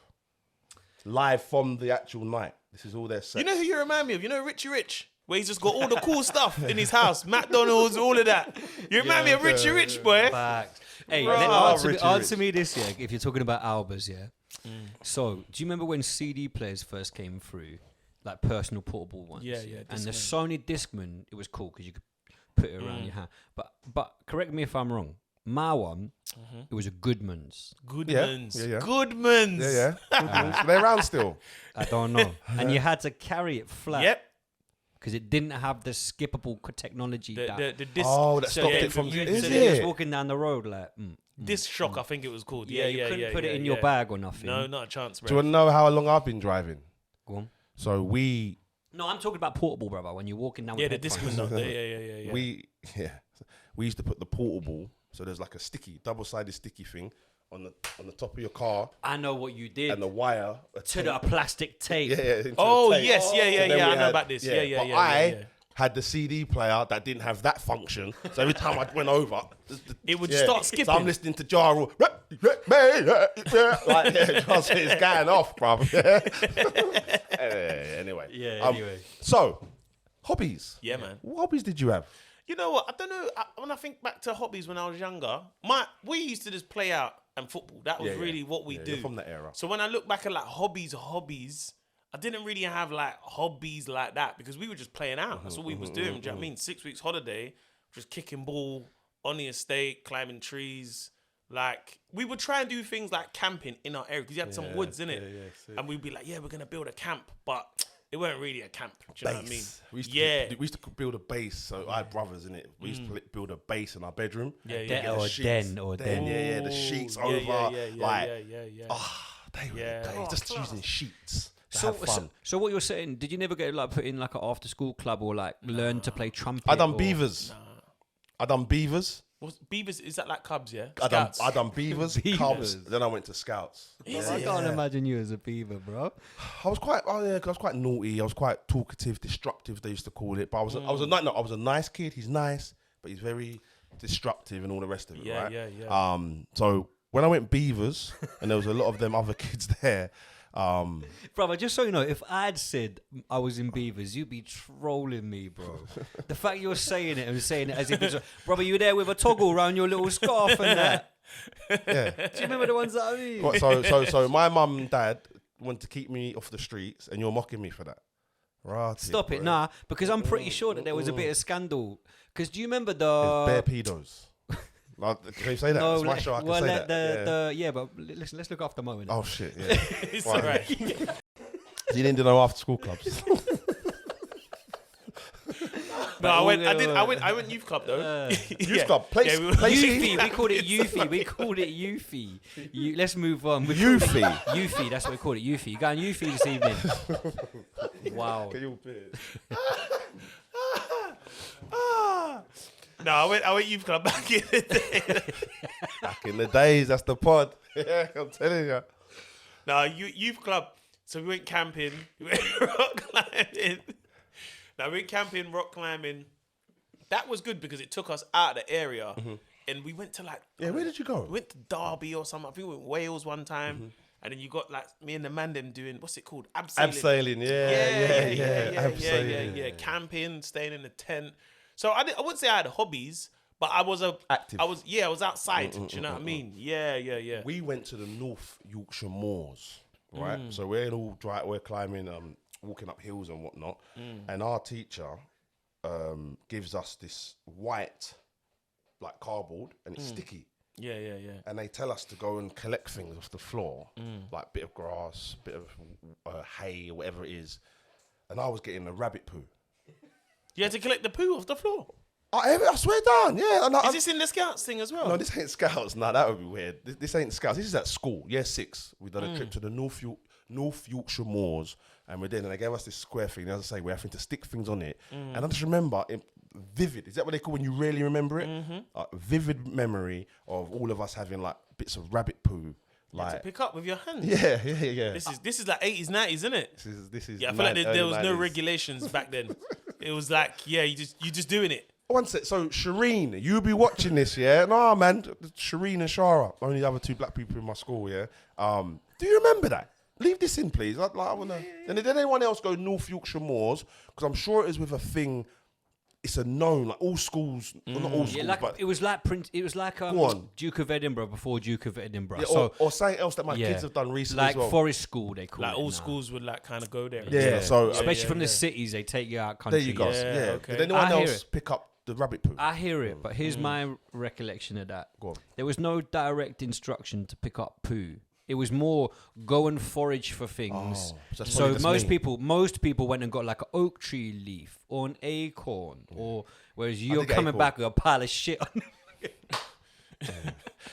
Live from the actual night. This is all they're set. You know who you remind me of? You know Richie Rich? where he's just got all the cool stuff in his house, McDonald's, all of that. You remind me of Richie Rich, boy. Facts. Hey, Bro. then answer me this, yeah. If you're talking about albums, yeah. So, do you remember when CD players first came through, like personal portable ones? Yeah. And the Discman. Sony Discman, it was cool because you could put it around your hand. But correct me if I'm wrong. My one, it was a Goodman's. Goodman's. Yeah. Goodman's. Yeah. Are they around still? I don't know. And you had to carry it flat. Yep. Because it didn't have the skippable technology. The disc. Oh, that so stopped yeah, it from. so Is that you're just it? walking down the road like. Disc shock, I think it was called. Yeah, you couldn't put it in your yeah. bag or nothing. No, not a chance, bro. Do you want to know how long I've been driving? Go on. So we No, I'm talking about portable, brother. When you're walking down. Yeah, with the disc headphones. was not there. Yeah. we used to put the portable. So there's like a sticky, double-sided sticky thing on the top of your car, I know what you did. and the wire To the plastic tape. into Oh the tape. yes, yeah. So then I we know had- about this. Yeah. But I had the CD player that didn't have that function. So every time I went over, It would start skipping. So I'm listening to Ja Rule. Like, it's going off, bruv. Anyway. Yeah, anyway. So, hobbies. Yeah, man. What hobbies did you have? You know what? I don't know. When I think back to hobbies when I was younger, we used to just play out and football. That was Yeah, yeah. really what we Yeah, do. you're from that era. So when I look back at like hobbies, I didn't really have like hobbies like that because we were just playing out. That's all we was doing. Do you know what I mean? 6 weeks holiday, just kicking ball on the estate, climbing trees. Like we would try and do things like camping in our area because you had some woods in it, and we'd be like, "Yeah, we're gonna build a camp," but it weren't really a camp. Do you know what I mean? We used to build a base. So I had brothers in it. We used to build a base in our bedroom. Den. Yeah, the sheets over. Yeah. They were days. Just using sheets. So what you're saying? Did you never get like put in like an after school club or like learn to play trumpet? I done beavers. I done beavers. What's Beavers? Is that like Cubs? Yeah. I Scouts? done beavers, Cubs. Then I went to Scouts. I can't imagine you as a beaver, bro. I was quite naughty. I was quite talkative, disruptive. They used to call it. But I was a nice kid. He's nice, but he's very disruptive and all the rest of it. Yeah, right? yeah. So when I went beavers, and there was a lot of them other kids there. Brother, just so you know, if I'd said I was in Beavers, you'd be trolling me, bro. The fact you're saying it and saying it as if it's brother, you were there with a toggle around your little scarf and that. Yeah. Do you remember the ones that I mean? What, so my mum and dad wanted to keep me off the streets, and you're mocking me for that. Right. Stop it, nah, because I'm pretty sure that there was a bit of scandal. Because do you remember Bare pedos. Can you say that? No, It's my show. I can say that. But listen, let's look after a moment. Oh shit! Yeah. It's alright. You didn't do no after school clubs. No, I went youth club though. Youth club. Play Eufy, we called it Eufy. Let's move on. Eufy. Eufy, that's what we call it. Eufy. You going Eufy this evening? Wow. No, I went youth club back in the day. Back in the days, that's the pod. Yeah, I'm telling you. No, youth club. So we went camping. We went rock climbing. Now we went camping, rock climbing. That was good because it took us out of the area, and we went to like. Yeah, where did you go? We went to Derby or something. I think we went Wales one time, and then you got like me and the man them doing what's it called? Abseiling. Yeah. Camping, staying in the tent. So I wouldn't say I had hobbies, but I was active. I was outside. Do you know what I mean? Yeah. We went to the North Yorkshire Moors, right? So we're climbing, walking up hills and whatnot, and our teacher gives us this white, like cardboard, and it's sticky. Yeah. And they tell us to go and collect things off the floor, like a bit of grass, bit of hay, or whatever it is. And I was getting a rabbit poo. You had to collect the poo off the floor. I swear down, yeah. Is this in the Scouts thing as well? No, this ain't Scouts. No, that would be weird. This ain't Scouts. This is at school, year 6. We done a trip to the North Yorkshire Moors, and we're there, and they gave us this square thing. As I say, we're having to stick things on it. And I just remember, vivid, is that what they call when you really remember it? Vivid memory of all of us having like bits of rabbit poo. To pick up with your hands. Yeah. This is like 80s, 90s, isn't it? This is. Yeah, I feel like there was no 90s. regulations back then. It was like, you just doing it. One sec. So Shireen, you be watching this, yeah? Nah, man. Shireen and Shara, only the other 2 black people in my school, yeah. Do you remember that? leave this in, please. I wanna. And did anyone else go North Yorkshire Moors? Because I'm sure it is with a thing. It's a known, like all schools, well, not all schools, but it was like Go on. Duke of Edinburgh before Duke of Edinburgh. yeah, or something else that my kids have done recently like as well. Forest School, they call Like it all now. schools would like kind of go there. Yeah, so Especially from the cities, they take you out country. there you go. Yeah. okay. Did anyone I hear else it. pick up the rabbit poo? I hear it, but here's my recollection of that. Go on. There was no direct instruction to pick up poo. It was more go and forage for things. so that's So probably just me. most people went and got like an oak tree leaf or an acorn, or whereas you're did get coming acorn. back with a pile of shit on.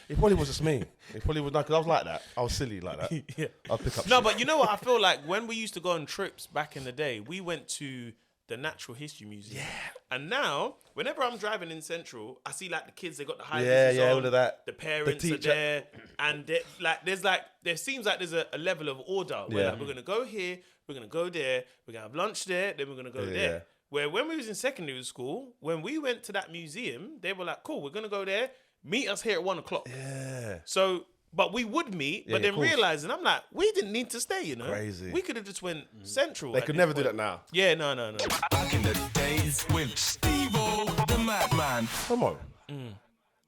It probably was just me. It probably was not because I was like that. I was silly like that. Yeah. I'll pick up. No, shit. but you know what? I feel like when we used to go on trips back in the day, we went to the Natural History Museum. Yeah. And now, whenever I'm driving in Central, I see like the kids, they got the high vises on, all of that. The parents The are teacher. there. And there seems like there's a level of order where Yeah. like, we're going to go here, we're going to go there, we're going to have lunch there, then we're going to go Yeah. there. Where when we was in secondary school, when we went to that museum, they were like, cool, we're going to go there, meet us here at 1 o'clock. Yeah. So, but we would meet, but Yeah, then of course. realizing, I'm like, we didn't need to stay, you know. Crazy. We could have just went Central. They at could this never do point. that now. Yeah, no. Back in the days with Stevo the Madman. Come on.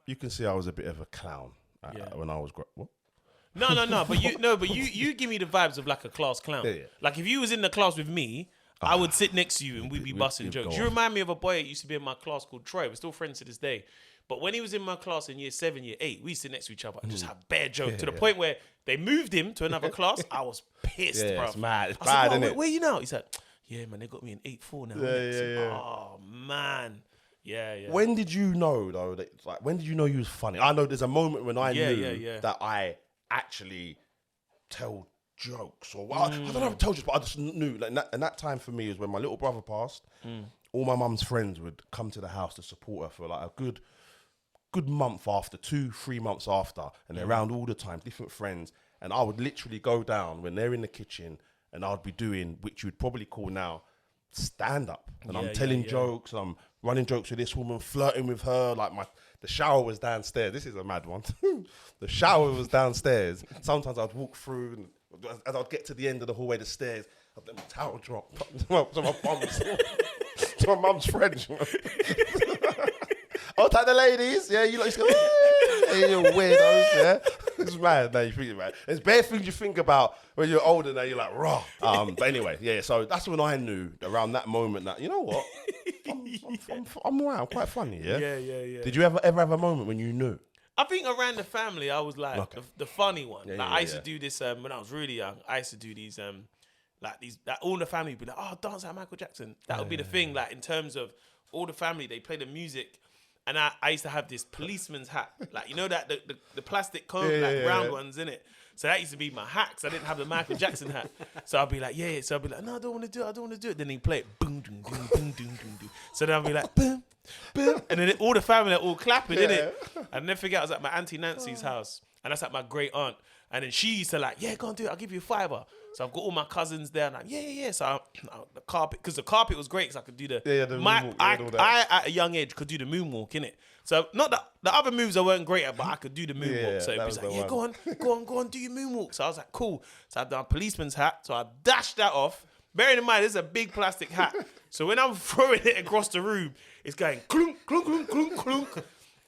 You can see I was a bit of a clown when I was what? No. But you give me the vibes of like a class clown. Yeah. Like if you was in the class with me, I would sit next to you and we'd be busting you'd jokes. go You off. remind me of a boy that used to be in my class called Troy. We're still friends to this day. But when he was in my class in year 7, year 8, we used to sit next to each other and just have bare jokes to the point where they moved him to another class. I was pissed, Yeah, bro. it's mad. It's I bad, said, innit? where you now? He said, yeah, man, they got me in 8-4 now. innit?" I said, yeah. Oh, man. Yeah. When did you know though? When did you know you was funny? I know there's a moment when I knew Yeah. that I actually tell jokes, or I don't know if I told jokes, but I just knew. Like, and that time for me is when my little brother passed. All my mum's friends would come to the house to support her for like a good month after, 2-3 months after, and they're around all the time, different friends. And I would literally go down when they're in the kitchen, and I'd be doing, which you would probably call now, stand up. And I'm telling jokes, and I'm running jokes with this woman, flirting with her. Like the shower was downstairs. This is a mad one. The shower was downstairs. Sometimes I'd walk through, and as I'd get to the end of the hallway, the stairs, I'd let my towel drop to my mum's friend. Oh, take the ladies, yeah. You like, you weirdos, yeah. It's mad. Now you think about it. There's bare things you think about when you're older. Now you're like, raw. But anyway, yeah. So that's when I knew around that moment that, you know what, I'm alright. I'm quite funny, yeah. Yeah. Did you ever have a moment when you knew? I think around the family, I was like Okay. the funny one. Yeah, like yeah, I used yeah. to do this when I was really young. I used to do these like all the family would be like, oh, dance like Michael Jackson. That would be the thing. Like in terms of all the family, they play the music. And I used to have this policeman's hat, like you know that the plastic cone, round ones, innit? So that used to be my hat, 'cause I didn't have the Michael Jackson hat. So I'd be like, yeah. So I'd be like, no, I don't want to do it. Then he'd play it, boom, boom, boom, boom, boom, boom. So then I'd be like, boom, boom, and then all the family are all clapping, innit? I'd never forget. I was at my auntie Nancy's house, and that's at my great aunt. And then she used to like, yeah, go and do it. I'll give you a $5. So I've got all my cousins there, and I'm yeah. So the carpet, because the carpet was great, because I could do the the moonwalk, and all that. I at a young age could do the moonwalk, innit? So not that the other moves I weren't great at, but I could do the moonwalk. Yeah, so it that was was like, the yeah, go on, do your moonwalk. So I was like, cool. So I done a policeman's hat. So I dashed that off. Bearing in mind, this is a big plastic hat. So when I'm throwing it across the room, it's going clunk, clunk, clunk, clunk, clunk.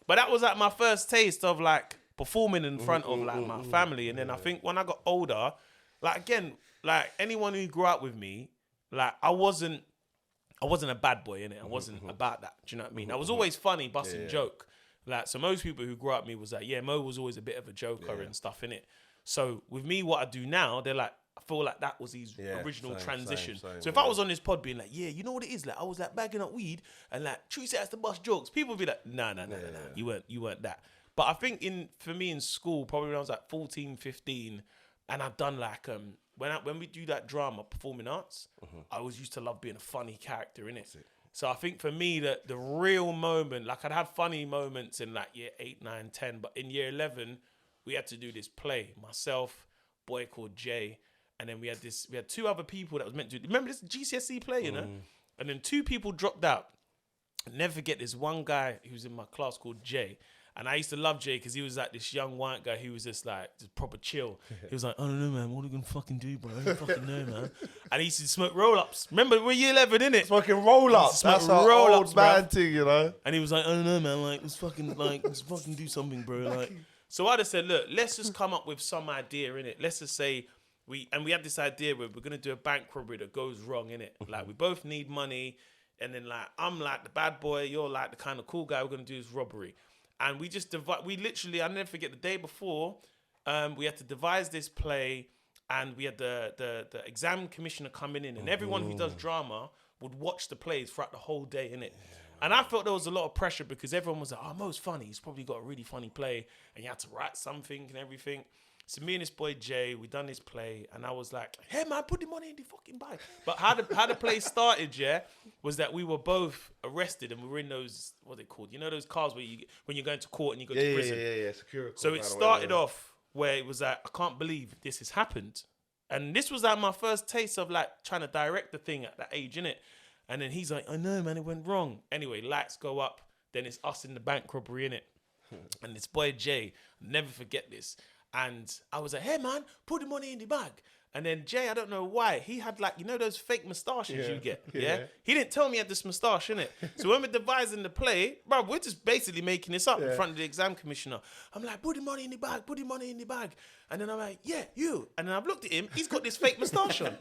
But that was like my first taste of like performing in front of like my family. And then I think when I got older, like again, like anyone who grew up with me, like I wasn't a bad boy, innit? I wasn't about that. Do you know what I mean? I was always funny, busting joke. Like, so most people who grew up with me was like, yeah, Mo was always a bit of a joker and stuff, innit? So with me, what I do now, they're like, I feel like that was his original transition. same, so if I was on this pod being like, yeah, you know what it is? Like, I was like bagging up weed and like, True said that's the bust jokes. People would be like, nah. You weren't that. But I think for me in school, probably when I was like 14, 15, and I've done like, when we do that drama, performing arts, I always used to love being a funny character in it. So I think for me, the real moment, like I'd have funny moments in like year 8, 9, 10, but in year 11, we had to do this play. Myself, boy called Jay, and then we had 2 other people that was meant to do. Remember this GCSE play, you know? And then 2 people dropped out. I'll never forget this one guy who was in my class called Jay. And I used to love Jay because he was like this young white guy who was just proper chill. He was like, I don't know, man. What are you going to fucking do, bro? I don't fucking know, man. And he used to smoke roll-ups. Remember, we're year 11, innit? Smoking roll-ups. That's our old man thing, you know? And he was like, I don't know, man. Like, let's fucking do something, bro. Like, so I just said, look, let's just come up with some idea, innit? Let's just say we had this idea where we're going to do a bank robbery that goes wrong, innit? Like, we both need money. And then, like, I'm like the bad boy. You're like the kind of cool guy. We're going to do this robbery. And we just we literally, I'll never forget the day before, we had to devise this play, and we had the exam commissioner coming in, and everyone who does drama would watch the plays throughout the whole day, innit? And I felt there was a lot of pressure because everyone was like, oh, Mo's funny. He's probably got a really funny play, and you had to write something and everything. So me and this boy Jay, we done this play, and I was like, hey man, put the money in the fucking bag. But how the play started, was that we were both arrested, and we were in those, what are they called? You know those cars where when you're going to court and you go to prison? Yeah. Security. So it started off where it was like, I can't believe this has happened. And this was like my first taste of like trying to direct the thing at that age, innit? And then he's like, I know, man, it went wrong. Anyway, lights go up. Then it's us in the bank robbery, innit? And this boy Jay, I'll never forget this. And I was like, hey, man, put the money in the bag. And then Jay, I don't know why, he had like, you know those fake moustaches you get? Yeah. He didn't tell me he had this moustache, innit? So when we're devising the play, bro, we're just basically making this up in front of the exam commissioner. I'm like, put the money in the bag, put the money in the bag. And then I'm like, yeah, you. And then I've looked at him, he's got this fake moustache on.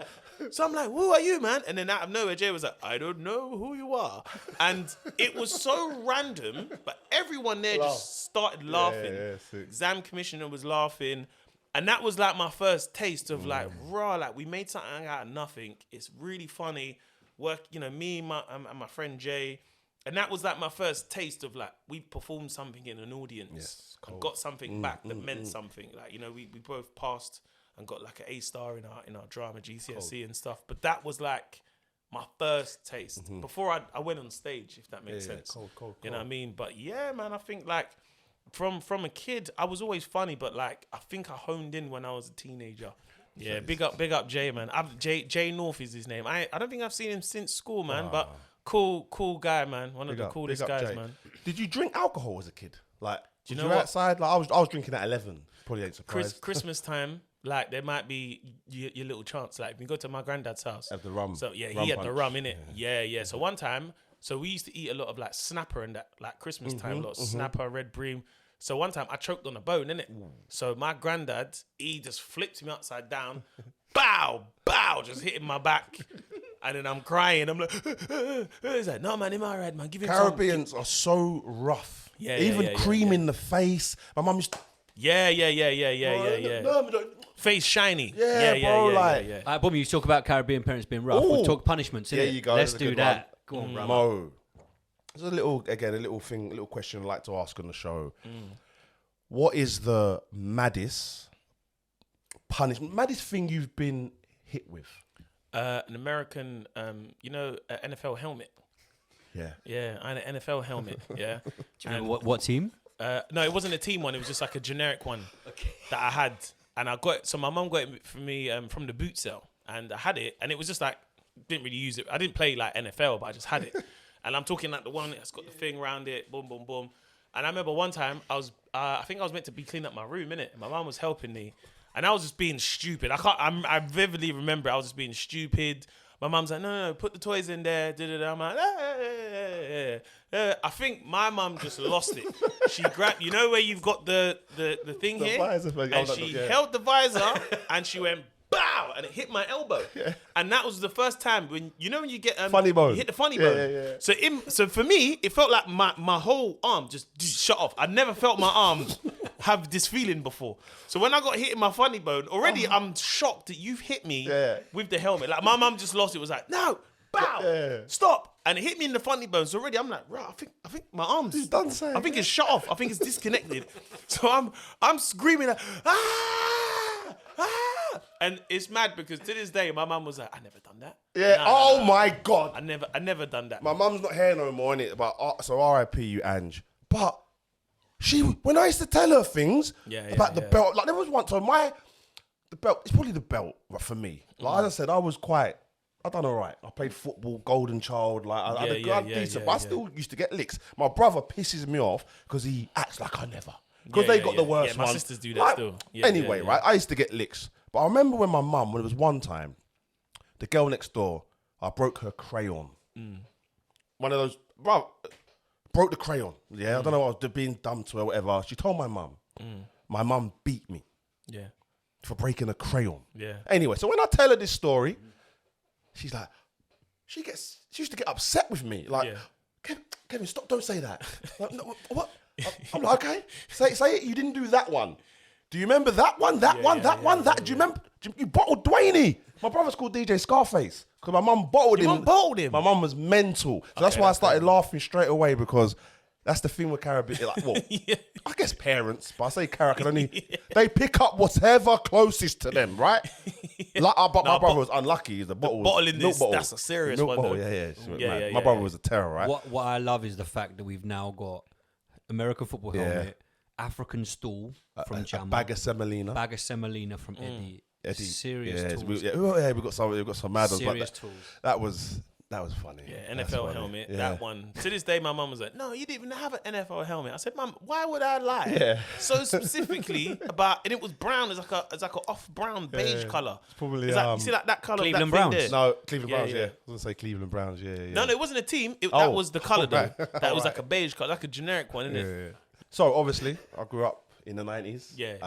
So I'm like, who are you, man? And then out of nowhere, Jay was like, I don't know who you are. And it was so random, but everyone there just started laughing. Exam commissioner was laughing. And that was like my first taste of like, raw, like we made something out of nothing. It's really funny. Work, you know, me and my friend Jay. And that was like my first taste of like, we performed something in an audience and got something back that meant something. Like, you know, we both passed and got like an A-star in our drama GCSE and stuff. But that was like my first taste before I went on stage, if that makes sense. You know what I mean? But yeah, man, I think like, from a kid, I was always funny, but like I think I honed in when I was a teenager. Yeah, big up Jay, man. Jay North is his name. I don't think I've seen him since school, man. But cool guy, man. One of the coolest guys, Jay. Man. Did you drink alcohol as a kid? Like, do you know what? Outside? Like, I was drinking at 11. Probably ain't surprised. Christmas time, like there might be your little chance. Like, if you go to my granddad's house, have the rum. So yeah, he had the rum in it. Yeah. So one time, so we used to eat a lot of like snapper and that, like Christmas time, a lot of snapper, red bream. So one time I choked on a bone, innit? So my granddad, he just flipped me upside down, bow, just hitting my back. And then I'm crying. I'm like, he's like, no, man, I'm all right, man. Give him Caribbeans are so rough. Yeah. Even cream in the face. My mum used to... Yeah. Face shiny. Yeah, bro, like... All right, Bummy, you talk about Caribbean parents being rough. We'll talk punishments, innit? There you go. Let's do that. Go on, bro. Mo. There's a little question I like to ask on the show. What is the maddest thing you've been hit with? An American, NFL helmet. Yeah, I had an NFL helmet. Yeah. Do you know what team? No, it wasn't a team one. It was just like a generic one that I had, and I got it. So my mum got it for me from the boot sale, and I had it, and it was just like didn't really use it. I didn't play like NFL, but I just had it. And I'm talking like the one that's got the thing around it, boom, boom, boom. And I remember one time I think I was meant to be cleaning up my room, innit? My mum was helping me, and I was just being stupid. I vividly remember I was just being stupid. My mum's like, no, put the toys in there. I'm like, I think my mum just lost it. She grabbed, you know where you've got the thing here? Visor, and she held the visor, and she went, bow, and it hit my elbow. And that was the first time when you get funny bone. You hit the funny bone. Yeah. So for me, it felt like my whole arm just shut off. I never felt my arm have this feeling before. So when I got hit in my funny bone, already I'm shocked that you've hit me with the helmet. Like my mum just lost it. Was like, no, bow, stop. And it hit me in the funny bone. So already I'm like, right, I think my arm's done saying. I think it's shut off. I think it's disconnected. So I'm screaming like, ah. And it's mad because to this day my mum was like, I never done that. Yeah. No. My God. I never done that. My mum's not here no more, innit? But so R.I.P. you, Ange. But when I used to tell her things about the belt, like there was one time the belt, it's probably the belt for me. Like as I said, I was quite I done all right. I played football, golden child. Like I had a decent, but I still used to get licks. My brother pisses me off because he acts like I never. Because they got the worst my one. sisters do that still. Anyway, right? I used to get licks. But I remember when my mum, when it was one time, the girl next door, I broke her crayon. One of those, bro, broke the crayon. Yeah, I don't know, I was being dumb to her or whatever. She told my mum. My mum beat me. Yeah. For breaking a crayon. Yeah. Anyway, so when I tell her this story, she's like, she used to get upset with me. Like, Kevin, stop, don't say that. Like, no, what? I'm like, okay, say it. You didn't do that one. Do you remember that one? Do you remember? You bottled Dwayne. My brother's called DJ Scarface because my mum bottled him. Your mum bottled him? My mum was mental. So that's why I started laughing straight away because that's the thing with Caribbean. Like, well, I guess parents, but I say Caribbean only, they pick up whatever closest to them, right? But my brother was unlucky. The bottle in milk this, bottle. that's a serious milk one. Bottle, Though. My brother was a terror, right? What I love is the fact that we've now got American football helmet, African stool from Jammer, bag of semolina. bag of semolina from Eddie. Serious tools. We got some mad ones, Serious but tools. that was funny. Yeah, That's NFL funny. helmet. Yeah. That one. To this day, my mum was like, "No, you didn't even have an NFL helmet." I said, "Mum, why would I lie?" Yeah. So specifically about, and it was brown. It's like a off brown beige color. It's probably, It's like, you see that color. Cleveland that thing Browns. there? No, Cleveland Browns. yeah. Yeah, I was gonna say Cleveland Browns. Yeah. No, it wasn't a team. That was the color though. right. That was like a beige color, like a generic one, isn't it? So obviously, I grew up in the 90s. Yeah.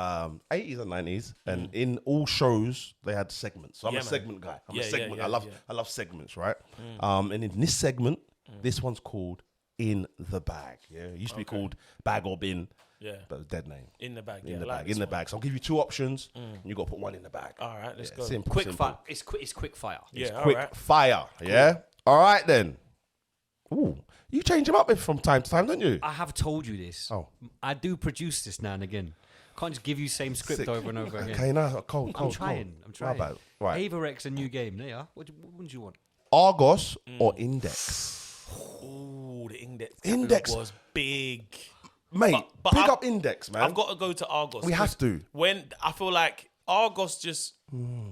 80s and 90s, and in all shows they had segments. So I'm Yeah, a man. segment guy. I'm a Yeah, segment. yeah, I love segments, right? And in this segment, this one's called In the Bag. Yeah, it used to be called Bag or Bin. Yeah. But it's dead name. In the bag. In Yeah, the I like bag. this In the one. bag. So I'll give you two options, and you got to put one in the bag. All right, let's go. Simple. Quick simple. fire. It's quick fire. Yeah, all Quick right. fire. Yeah. All right then. Ooh, you change them up from time to time, don't you? I have told you this. Oh. I do produce this now and again. Can't just give you same script Sick. over and over again. Okay, now cold. I'm trying. My bad. Right. Ava X, a new game. There you are. What do you want? Argos or Index? Ooh, the index. Index. was big. Mate, But big I've- up Index, man. I've got to go to Argos. We have to. When I feel like Argos just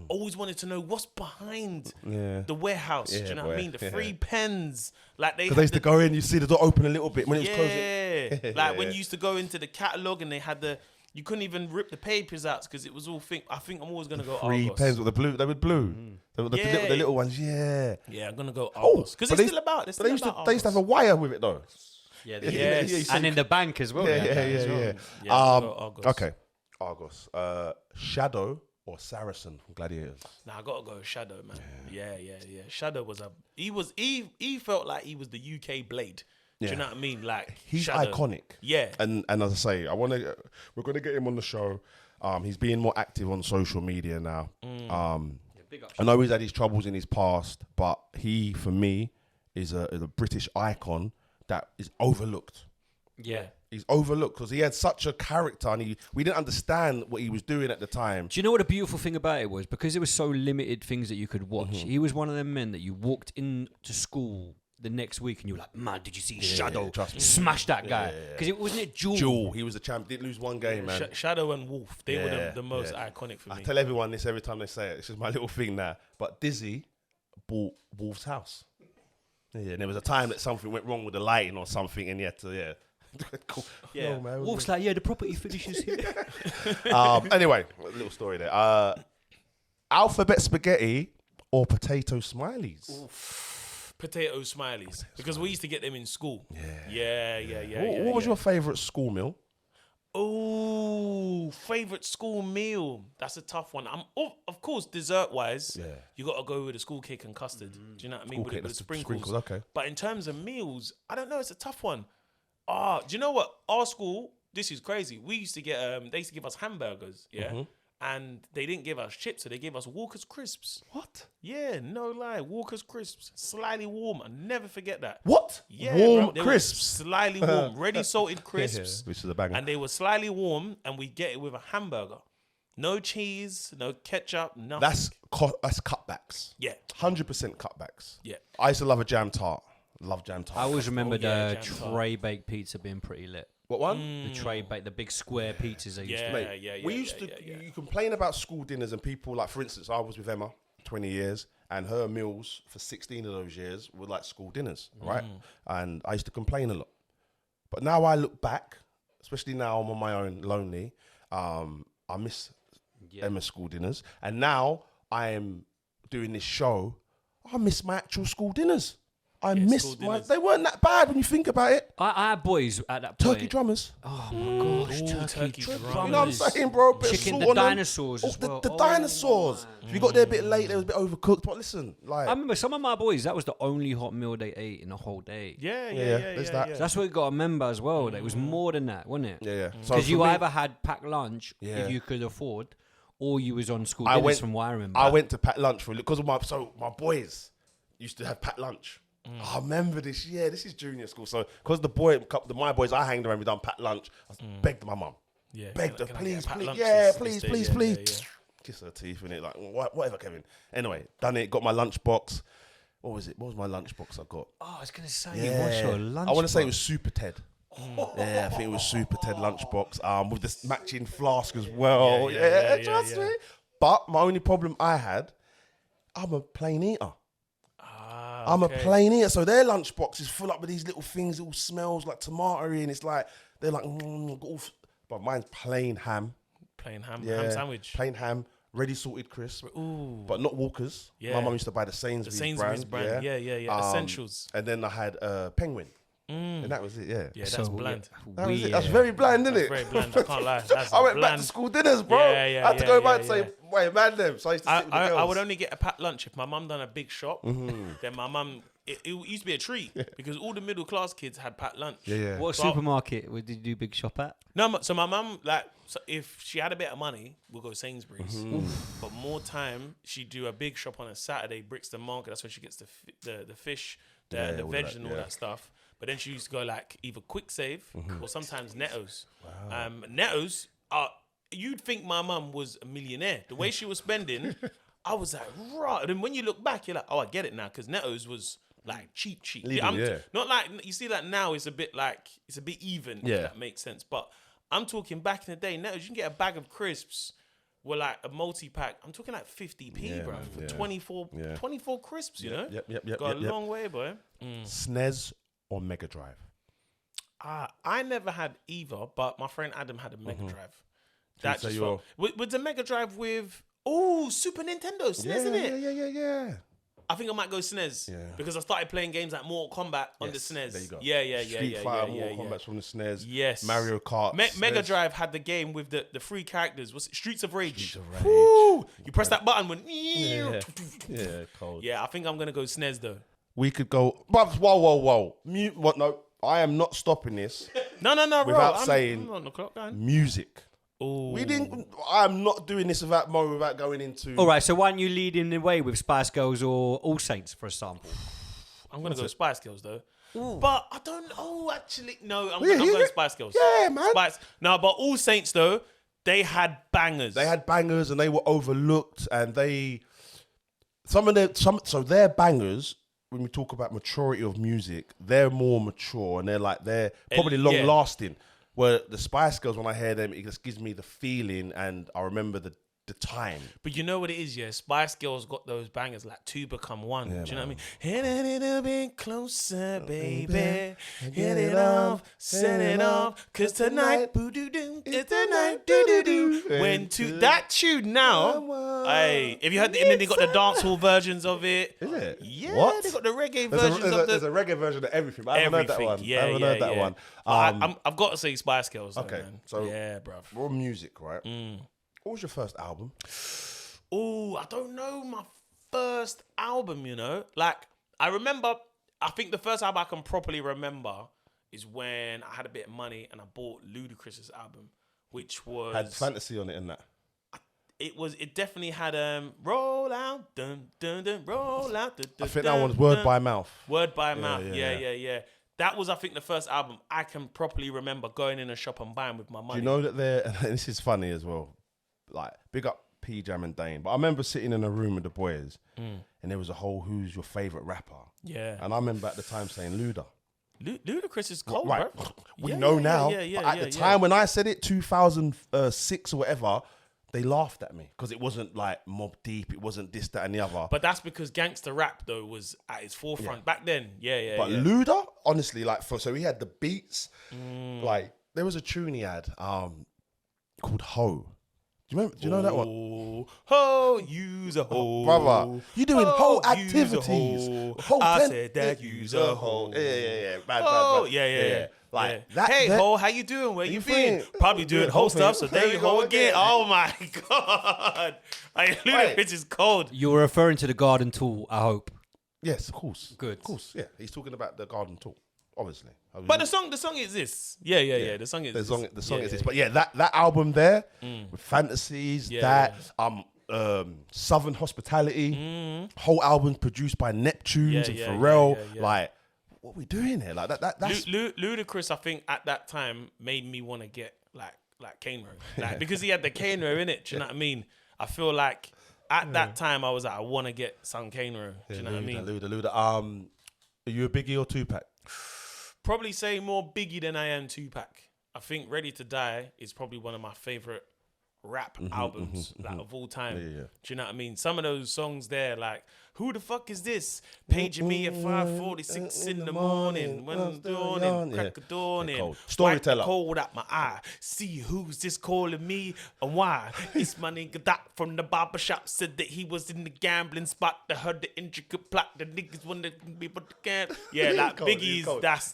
always wanted to know what's behind the warehouse. Do you know what I boy. mean? The free pens. Like Because they used to go in, you see the door open a little bit when it was closing. Yeah. Like when you used to go into the catalogue and they had you couldn't even rip the papers out because it was all I think I'm always going to go Free Argos. pens with the blue. They were blue. They were the, Yeah. the little ones, yeah. Yeah, I'm going to go Oh, Argos. Because but it's still about, but they used to have a wire with it though. Yeah, Yeah, you see- and in the bank as well. Yeah. Yeah, I'll go Argos. Okay, Argos. Shadow or Saracen from Gladiators? Nah, I gotta go with Shadow, man. Yeah. Shadow was he felt like he was the UK Blade. Do you know what I mean? Like He's Shadow. iconic. Yeah. And as I say, we're gonna get him on the show. He's being more active on social media now. I know he's had his troubles in his past, but he, for me, is a British icon that is overlooked. Yeah. He's overlooked because he had such a character and we didn't understand what he was doing at the time. Do you know what the beautiful thing about it was? Because there was so limited things that you could watch. Mm-hmm. He was one of them men that you walked into school the next week and you were like, man, did you see Shadow? trust me. Smash that guy. Because it wasn't it Jewel. Jewel, he was the champ. Didn't lose one game, man. Shadow and Wolf, they were Yeah, the most yeah. iconic for I me. tell everyone this every time they say it. It's just my little thing now. But Dizzy bought Wolf's house. Yeah, and there was a time that something went wrong with the lighting or something, and he had to, cool. Yeah. No, man. Wolf's like, yeah, the property finishes here. Anyway, a little story there. Alphabet spaghetti or potato smileys? Potato smileys. Because we used to get them in school. Yeah. What was your favourite school meal? Oh, favorite school meal. That's a tough one. Of course, dessert wise, you got to go with a school cake and custard. Do you know what I mean? School With cake, the that's the sprinkles. sprinkles, okay. But in terms of meals, I don't know. It's a tough one. Do you know what? Our school, this is crazy. We used to get, they used to give us hamburgers, and they didn't give us chips, so they gave us Walker's crisps. What? Yeah, no lie, Walker's crisps, slightly warm. I never forget that. What? Yeah, Warm bro, they were crisps. slightly warm, ready salted crisps. Which is a banger. And they were slightly warm, and we get it with a hamburger. No cheese, no ketchup, nothing. That's cutbacks. Yeah. 100% cutbacks. Yeah. I used to love a jam tart. Love jam tart. I always remember yeah, the jam tart. tray baked pizza being pretty lit. What one? The tray baked, the big square pizzas they used to make. We used to. You complain about school dinners and people like, for instance, I was with Emma 20 years, And her meals for 16 of those years were like school dinners, right? And I used to complain a lot. But now I look back, especially now I'm on my own, lonely, I miss Emma's school dinners. And now I am doing this show, I miss my actual school dinners. I miss my... They weren't that bad when you think about it. I had boys at that point. Turkey drummers. Oh my gosh, turkey drummers. You know what I'm saying, bro? Chicken, the dinosaurs as well. The dinosaurs. If you got there a bit late, they was a bit overcooked. But listen, like... I remember some of my boys, that was the only hot meal they ate in the whole day. Yeah. So that's what you got to remember as well. That it was more than that, wasn't it? Yeah. Because you either had packed lunch if you could afford, or you was on school dinners from what I remember. I went to packed lunch for because of my boys used to have packed lunch. I remember this. Yeah, this is junior school. So because my boys I hanged around, we done packed lunch. I begged my mum. Yeah, begged her, please. Kiss her teeth in it, like whatever, Kevin. Anyway, done it. Got my lunch box. What was it? What was my lunch box I got? Oh, I was gonna say, what's your lunch? I want to say it was Super Ted. Yeah, I think it was Super Ted lunchbox. With this matching flask as well. Trust me. But my only problem I had, I'm a plain eater. I'm a plain eater, so their lunchbox is full up with these little things. It all smells like tomatoey, and it's like they're like, but mine's plain ham. Plain ham, ham sandwich. Plain ham, ready salted crisp, but not Walkers. Yeah. My mum used to buy the Sainsbury's brand. Yeah. Essentials. And then I had Penguin. And that was it, yeah. Yeah, that's bland. That was it. That's very bland, isn't it? Very bland, I can't lie. That's I went back to school dinners, bro. I had to go back and say, wait, man, them. So I used to sit with the girls. I would only get a packed lunch if my mum done a big shop. Then my mum, it used to be a treat because all the middle class kids had packed lunch. Yeah. What supermarket did you do big shop at? No, so my mum, if she had a bit of money, we'll go Sainsbury's. But more time, she'd do a big shop on a Saturday, Brixton Market. That's where she gets the fish, the veg and all that stuff. But then she used to go like either Quick Save or sometimes Netto's. Wow. Netto's, you'd think my mum was a millionaire. The way she was spending, I was like, right. And when you look back, you're like, oh, I get it now. Because Netto's was like cheap. Not like, you see that now it's a bit even, if that makes sense. But I'm talking back in the day, Netto's, you can get a bag of crisps were like a multi-pack. I'm talking like 50p, bro. For 24 crisps, you know? Yep. Got a long way, boy. SNES or Mega Drive? I never had either, but my friend Adam had a Mega Drive. That's with the Mega Drive with Super Nintendo SNES, isn't it? Yeah. I think I might go SNES because I started playing games like Mortal Kombat on the SNES. There you go. Yeah. Street Fighter, Mortal Kombat's from the SNES. Yes. Mario Kart. Mega Drive had the game with the three characters. What's it? Streets of Rage. Woo! You press that button when. Cold. Yeah, I think I'm gonna go SNES though. We could go. But whoa. What? No, I am not stopping this. No, without bro. saying I'm on the clock, music. Ooh. I'm not doing this without going into. All right, so why don't you lead in the way with Spice Girls or All Saints, for example? I'm gonna go Spice Girls though. Ooh. But I don't. Actually, no. I'm going Spice Girls. Yeah, man. No, but All Saints though, they had bangers. And they were overlooked, and so their bangers. When we talk about maturity of music, they're more mature and they're probably long lasting. Where the Spice Girls, when I hear them, it just gives me the feeling, and I remember the time. But you know what it is, Spice Girls got those bangers like two become one. Do you know what I mean? Hit a little bit closer, baby. Hit it off, set it off. Cause tonight, boo-doo-doo, it's the night, doo-doo-doo. When to that tune now, hey, have you heard and then they got the dancehall versions of it? Is it? Yeah, what? they got the reggae versions of There's a reggae version of everything. I haven't heard that one. Yeah, I haven't heard that one. I've got to say Spice Girls. Though, man. So yeah, bruv. We're on music, right? What was your first album? I don't know my first album, you know? Like, I think the first album I can properly remember is when I had a bit of money and I bought Ludacris's album, which was... Had Fantasy on it and that? It definitely had Roll Out, dun, dun, dun, Roll Out, dun, dun, I think that one was Word by Mouth. Word by Mouth, yeah. That was, I think, the first album I can properly remember going in a shop and buying with my money. Do you know that this is funny as well, like, big up P Jam and Dane. But I remember sitting in a room with the boys and there was a whole who's your favourite rapper. Yeah. And I remember at the time saying Luda. Ludacris is cold, right. bro. We know now. But at the time when I said it, 2006 or whatever, they laughed at me because it wasn't like Mob Deep, it wasn't this, that, and the other. But that's because gangster rap though was at its forefront back then. Yeah. But Luda, honestly, like so he had the beats. Like there was a tune he had called Ho. Do you know that one? Ho, use a hoe. Brother, you doing whole Ho, use a activities. hoe. Whole I ten- said that use a hoe. Yeah. Bad. Yeah. Like Yeah. that. Hey, that- ho, how you doing? Where you been? been? Probably doing whole stuff, so there you go again. Oh my God. Like, Ludacris is cold. You were referring to the garden tool, I hope. Yes, of course. Good. Of course, yeah. He's talking about the garden tool, obviously. But the song exists. Yeah. The song exists. The song exists. But yeah, that album there with Fantasies, Southern Hospitality, whole album produced by Neptunes and Pharrell. Yeah. Like, what we doing here? Like that's Ludacris, I think at that time made me want to get like Kane Road, like because he had the Kane Road in it. Do you know what I mean? I feel like at that time I was like, I want to get some Kane Road. Do you know what I mean? Luda. Are you a Biggie or Tupac? Probably say more Biggie than I am Tupac. I think Ready to Die is probably one of my favorite rap albums like of all time. Yeah. Do you know what I mean? Some of those songs there, like who the fuck is this paging me at 5:46 in the morning when I'm dawning, crack of dawning, Storyteller. wipe the cold out my eye, see who's this calling me and why. It's my nigga Doc from the barber shop said that he was in the gambling spot. They heard the intricate plot. The niggas wanted to be but the can. Yeah, like Biggie's.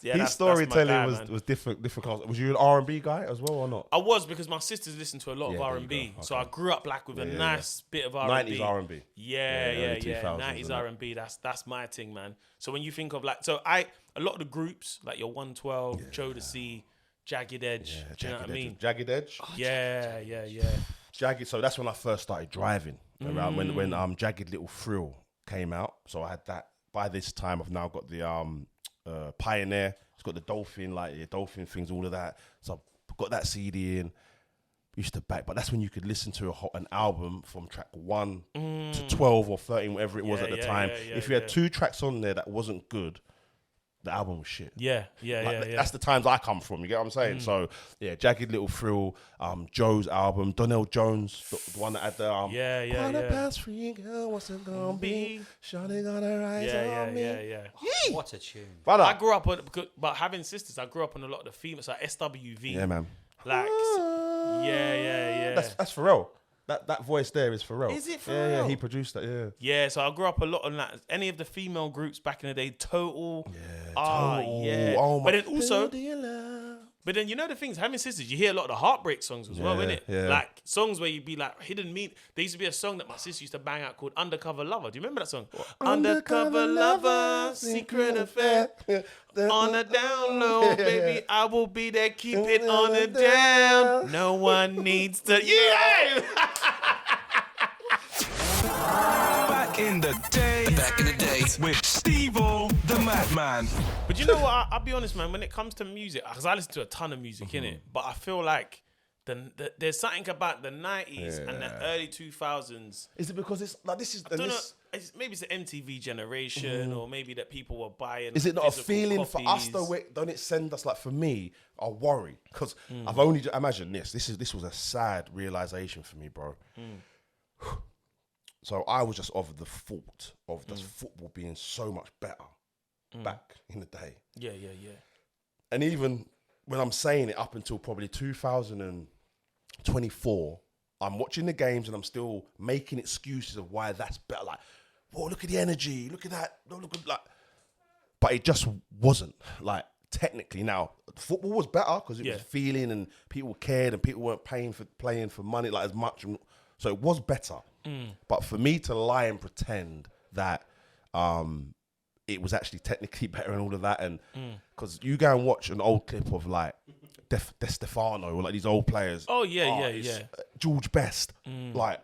His storytelling that's my guy, was different. Class. Was you an R&B guy as well or not? I was, because my sisters listened to a lot of there you R&B, go. so Okay. I grew up like with a nice bit of R&B. 90s R&B. Yeah. early 2000s, 90s isn't it? R&B. That's my thing, man. So when you think of like, a lot of the groups like your 112, Jodeci, Jagged Edge. Do you know what I mean? Jagged Edge. Yeah. Jagged. So that's when I first started driving. Around when Jagged Little Thrill came out. So I had that. By this time, I've now got the Pioneer. It's got the Dolphin, Dolphin things, all of that. So I've got that CD in. Used to back, but that's when you could listen to an album from track 1 to 12 or 13, whatever it was at the time. If you had 2 tracks on there that wasn't good, the album was shit. Yeah. That's the times I come from. You get what I'm saying? So yeah, Jagged Little Thrill, Joe's album, Donnell Jones, the one that had the Quarter past 3, girl, what's it gonna be? Shawty gonna rise on me. Yeah. What a tune. Brother. I grew up on, but having sisters, I grew up on a lot of the females, like SWV. Yeah, man. Like, yeah. That's Pharrell. That voice there is Pharrell. Is it Yeah, Pharrell? he produced that. Yeah. Yeah, so I grew up a lot on that. Any of the female groups back in the day, Total. Total. Yeah. Oh, but then also, Build your love. but then you know the things, having sisters, you hear a lot of the heartbreak songs as well, innit? Yeah. Like songs where you'd be like hidden mean. There used to be a song that my sister used to bang out called Undercover Lover. Do you remember that song? Undercover Lover, secret affair. On the down low, baby, I will be there. Keep it on the down. No one needs to. Yeah. Back in the day with Stevo the Madman. But you know what? I'll be honest, man. When it comes to music, because I listen to a ton of music, innit? But I feel like there's something about the 90s and the early 2000s. Is it because it's like this is? I don't know. Maybe it's the MTV generation, or maybe that people were buying. Is it not a physical feeling for us copies. though? Don't it send us, like, for me, a worry? Because I've only imagine this. This was a sad realization for me, bro. So I was just of the thought of this football being so much better back in the day. Yeah. And even when I'm saying it up until probably 2024, I'm watching the games and I'm still making excuses of why that's better. Like, whoa, look at the energy. Look at that. Look at like. But it just wasn't. Like, technically now, football was better because it was feeling and people cared and people weren't playing for money like as much. So it was better. But for me to lie and pretend that it was actually technically better and all of that, and because you go and watch an old clip of like De Stefano or like these old players. Oh yeah. George Best, like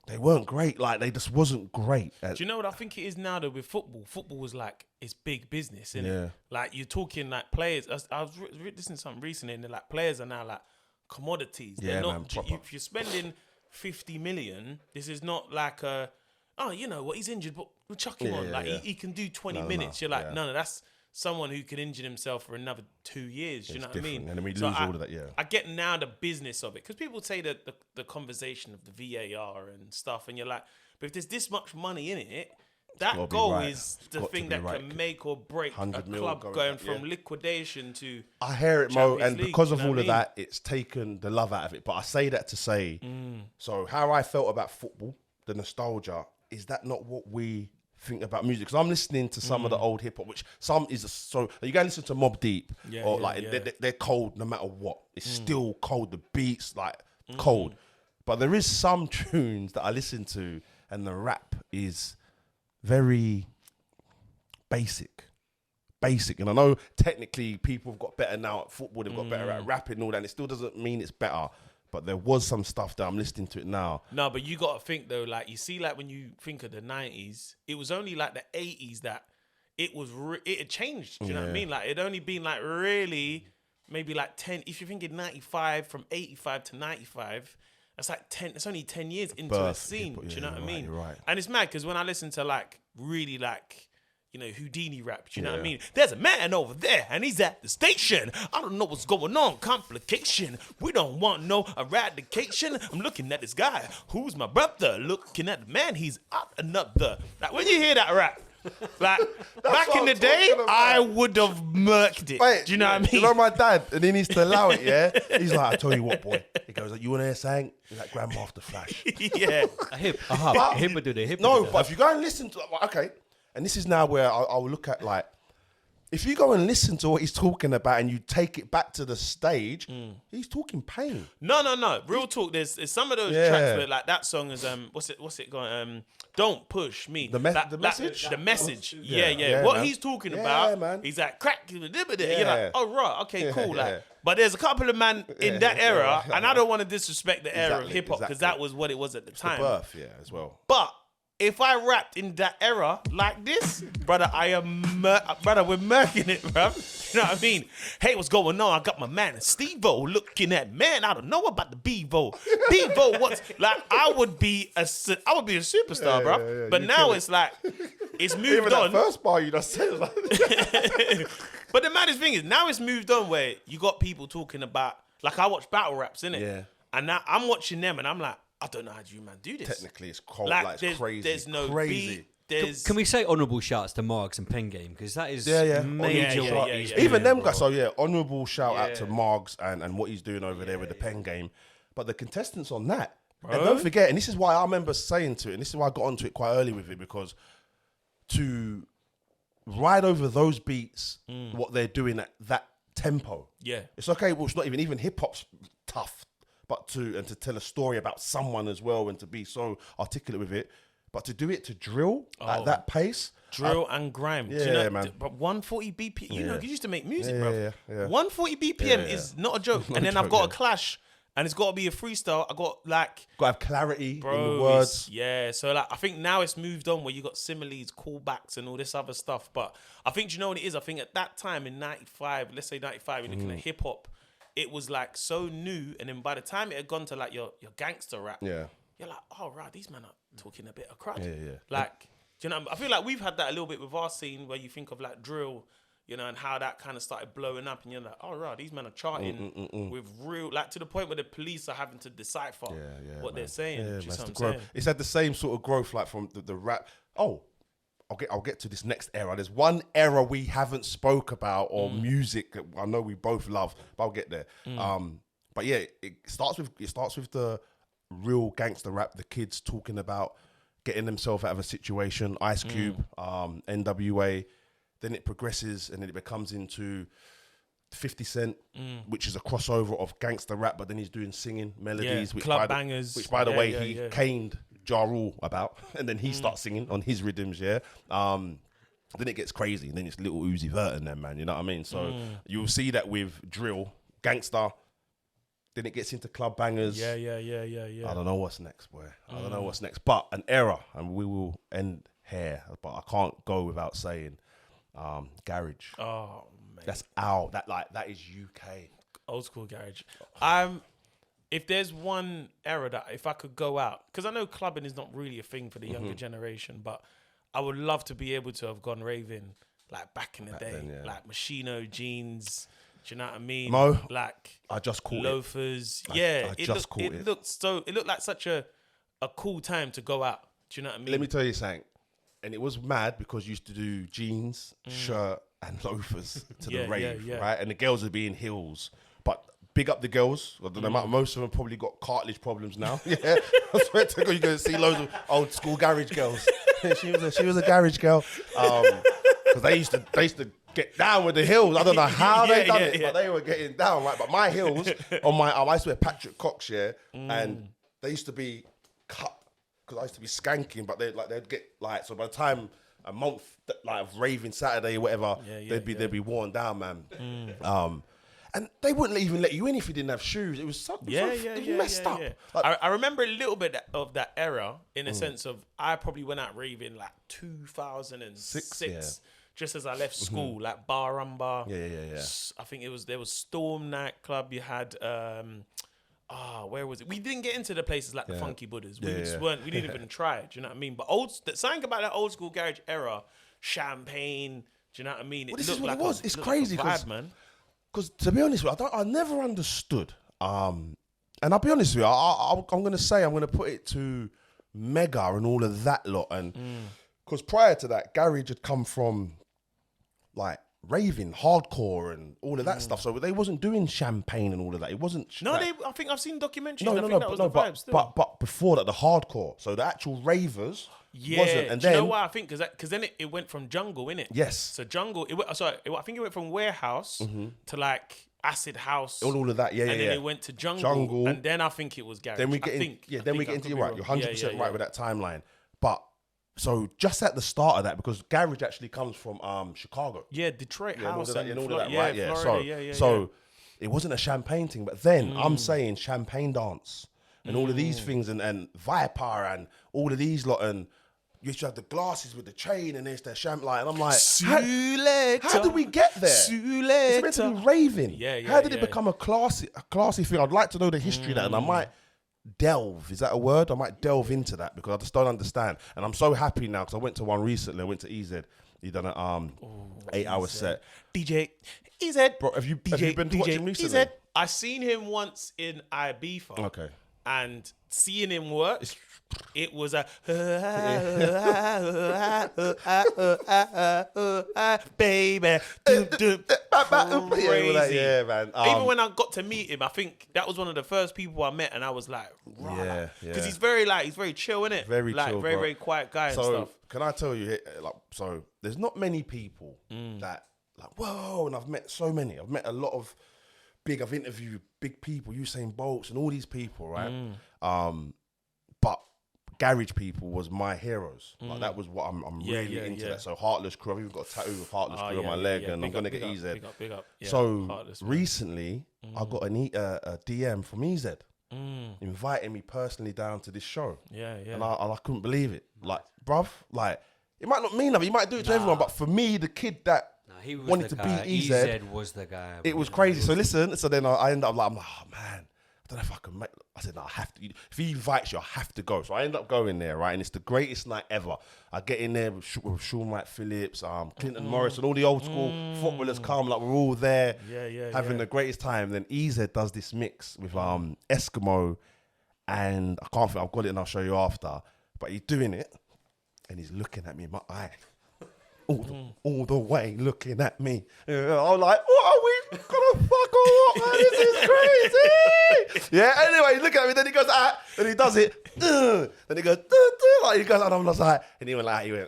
they weren't great. Like they just wasn't great. Do you know what I think it is now though with football? Football was like, it's big business, isn't it? Like you're talking like players. I was listening to something recently, and they're like players are now like commodities. They're not. Man, proper. If you're spending 50 million, this is not like a, oh, you know what, he's injured, but we'll chuck him on. Like he can do 20 minutes. You're like, no, that's someone who could injure himself for another 2 years. You know what I mean? And then we So lose all of that, yeah. I get now the business of it, because people say that the conversation of the VAR and stuff, and you're like, but if there's this much money in it, that goal is the thing that can make or break a club going from liquidation to. I hear it, Mo, and League, because of you know all what of I mean? that, it's taken the love out of it. But I say that to say, so how I felt about football, the nostalgia, is that not what we think about music? Because I'm listening to some of the old hip hop, which some is so you go listen to Mobb Deep, they're cold no matter what. It's still cold. The beats like cold, but there is some tunes that I listen to, and the rap is very basic. And I know technically people have got better now at football. They've got better at rapping and all that. And it still doesn't mean it's better. But there was some stuff that I'm listening to it now. No, but you got to think though, like you see, like when you think of the 90s, it was only like the 80s that it was, it had changed. Do you know what I mean? Like it'd only been like really maybe like 10, if you're thinking 95, from 85 to 95, that's like 10, it's only 10 years into the scene. Do you know what I mean? You're right. And it's mad because when I listen to like really like, you know, Houdini rap, do you know what I mean? There's a man over there and he's at the station. I don't know what's going on. Complication. We don't want no eradication. I'm looking at this guy who's my brother. Looking at the man, he's up another. Like when you hear that rap, like back in the day, I would have murked it. Wait, do you know what I mean? You know my dad, and he needs to allow it, yeah? He's like, I tell you what, boy. He goes, you want to hear saying? He's like, Grandma off the Flash. Yeah. A hip, a hop. Hip would do the hip. No, but if you go and listen to, okay, and this is now where I'll look at like, if you go and listen to what he's talking about and you take it back to the stage, he's talking pain. No. Real talk. There's some of those tracks where like that song is what's it going? Don't push me. The message. The message. Yeah, Yeah. What man. he's talking about, man. he's like crack. You're like, oh right, okay, cool. Like, but there's a couple of man in that era, and I don't want to disrespect the era of hip hop because that was what it was at the time. The birth, as well. But if I rapped in that era like this, brother, brother, we're murking it, bro. You know what I mean? Hey, what's going on? I got my man Stevo looking at, man, I don't know about the Bevo. Bevo, what's like? I would be a superstar, bro. But now it's like it's moved Even on. That first bar you just said, like, but the maddest thing is now it's moved on where you got people talking about, like I watch battle raps, innit? Yeah. And now I'm watching them and I'm like, I don't know how you man do this. technically it's cold, like it's crazy. There's no crazy. beat. Can we say honourable shouts to Margs and Pen Game? Because that is major Yeah, what yeah, he's yeah. doing, Even them bro. guys. So honourable shout out to Margs and what he's doing over there with the pen game. But the contestants on that, and don't forget, and this is why I remember saying to it, and this is why I got onto it quite early with it, because to ride over those beats, what they're doing at that tempo, it's okay. Well, it's not even hip hop's tough, but to tell a story about someone as well, and to be so articulate with it, but to do it to drill at that pace, drill and grime. Yeah, Do you know, man. But 140 BPM. You know, you used to make music, Yeah, bro. yeah. 140 BPM is not a joke. And then I've got a clash, and it's got to be a freestyle. I got like, got to have clarity bro, in the words. yeah. So like, I think now it's moved on where you got similes, callbacks, and all this other stuff. But I think, do you know what it is? I think at that time in '95, let's say '95, you're looking at hip hop. It was like so new, and then by the time it had gone to like your gangster rap, you're like, oh right, these men are talking a bit of crud. Yeah. Like, do you know? I feel like we've had that a little bit with our scene where you think of like drill, you know, and how that kind of started blowing up, and you're like, oh right, these men are charting with real, like to the point where the police are having to decipher what they're saying. Yeah, Do you man, see it's what the I'm growth. saying? It's had the same sort of growth, like from the rap. Oh, I'll get to this next era. There's one era we haven't spoke about, or music that I know we both love, but I'll get there. But yeah, it starts with the real gangster rap. The kids talking about getting themselves out of a situation. Ice Cube, NWA. Then it progresses, and then it becomes into 50 Cent, which is a crossover of gangster rap, but then he's doing singing melodies, which club bangers. Which, by the way, he caned Ja Rule about, and then he starts singing on his rhythms, then it gets crazy, and then it's little Uzi Vert and them, man, you know what I mean? So you'll see that with drill, gangster, then it gets into club bangers. Yeah. I don't know what's next, boy. I don't know what's next, but an era, and we will end here, but I can't go without saying garage. Oh man, That's out. That is UK. old school garage. If there's one era that if I could go out, because I know clubbing is not really a thing for the younger generation, but I would love to be able to have gone raving like back in the day, then, yeah. like Moschino jeans. Do you know what I mean? Mo, Black. I just caught loafers. it. I just looked, caught it. It looked like such a cool time to go out. Do you know what I mean? Let me tell you something. And it was mad because you used to do jeans, shirt, and loafers to the rave, right? And the girls would be in heels. But big up the girls. I don't know, most of them probably got cartilage problems now. Yeah, I swear to God, you're going to see loads of old school garage girls. she was a garage girl. Because they used to get down with the heels. I don't know how they done it, but they were getting down, right? But my heels on my I used to wear Patrick Cox, and they used to be cut because I used to be skanking, but they'd get like, so by the time a month like of raving Saturday or whatever, they'd be worn down, man. And they wouldn't even let you in if you didn't have shoes. It was messed up. Like, I remember a little bit of that era in a sense of I probably went out raving like 2006. Just as I left school, like Bar Rumba. I think there was Storm nightclub. You had where was it? We didn't get into the places like the Funky Buddhas. We just weren't. We didn't even try. Do you know what I mean? But something about that old school garage era, champagne. Do you know what I mean? This is what it was. It's crazy, vibe, man. Because to be honest with you, I never understood. And I'll be honest with you, I'm going to say I'm going to put it to Mega and all of that lot, and because prior to that, garage had come from like raving, hardcore, and all of that stuff. So they wasn't doing champagne and all of that. It wasn't. I think I've seen documentaries. But before that, the hardcore. So the actual ravers. Wasn't. And do you know why I think? Because then it went from jungle, innit? Yes. So jungle. I think it went from warehouse to like acid house. All of that. Yeah. And then it went to jungle. And then I think it was garage. Then we get into you're right. You're 100% right with that timeline. But so just at the start of that, because garage actually comes from Chicago. Yeah, Detroit house and all of that, right? Yeah. Florida, so it wasn't a champagne thing, but then I'm saying champagne dance and all of these things and Viper and all of these lot, and you used to have the glasses with the chain and there's the champagne, and I'm like, how did we get there? It's meant to be raving. How did it become a classy thing? I'd like to know the history of that, and I might delve. Is that a word? I might delve into that because I just don't understand. And I'm so happy now because I went to one recently. I went to EZ. He done an 8-hour set. DJ EZ. Bro, have you been watching recently? EZ. I seen him once in Ibiza. Okay. And seeing him work, it was a baby. Crazy. Yeah, man. Even when I got to meet him, I think that was one of the first people I met, and I was like, right. Because he's very chill, innit? Very chill, very, very quiet guy and stuff. Can I tell you, so there's not many people that whoa, and I've met so many. I've met a lot of I've interviewed big people, Usain Bolts and all these people, right? But garage people was my heroes. Like that was what I'm really into. That. So Heartless Crew, I've even got a tattoo of Heartless Crew on my leg, and I'm gonna get EZ. Big up. Yeah, so recently, I got a DM from EZ, inviting me personally down to this show. And I couldn't believe it. Like, bruv, like it might not mean nothing. You might do it to everyone, but for me, the kid that he was wanted the to guy. beat EZ was the guy. It was crazy. So listen, so then I end up like, I'm like, oh man, I don't know if I can make. I said, no, I have to. If he invites you, I have to go. So I end up going there, right? And it's the greatest night ever. I get in there with Sean Wright Phillips, Clinton Morris, and all the old school footballers come. Like we're all there, having the greatest time. Then EZ does this mix with Eskimo, and I can't think. I've got it, and I'll show you after. But he's doing it, and he's looking at me in my eye. All the way looking at me. I'm like, what are we gonna fuck or what, man? This is crazy. Yeah, anyway, look at me, then he goes, then he does it. Then he goes, like he goes, and I'm just like, and he went like, I was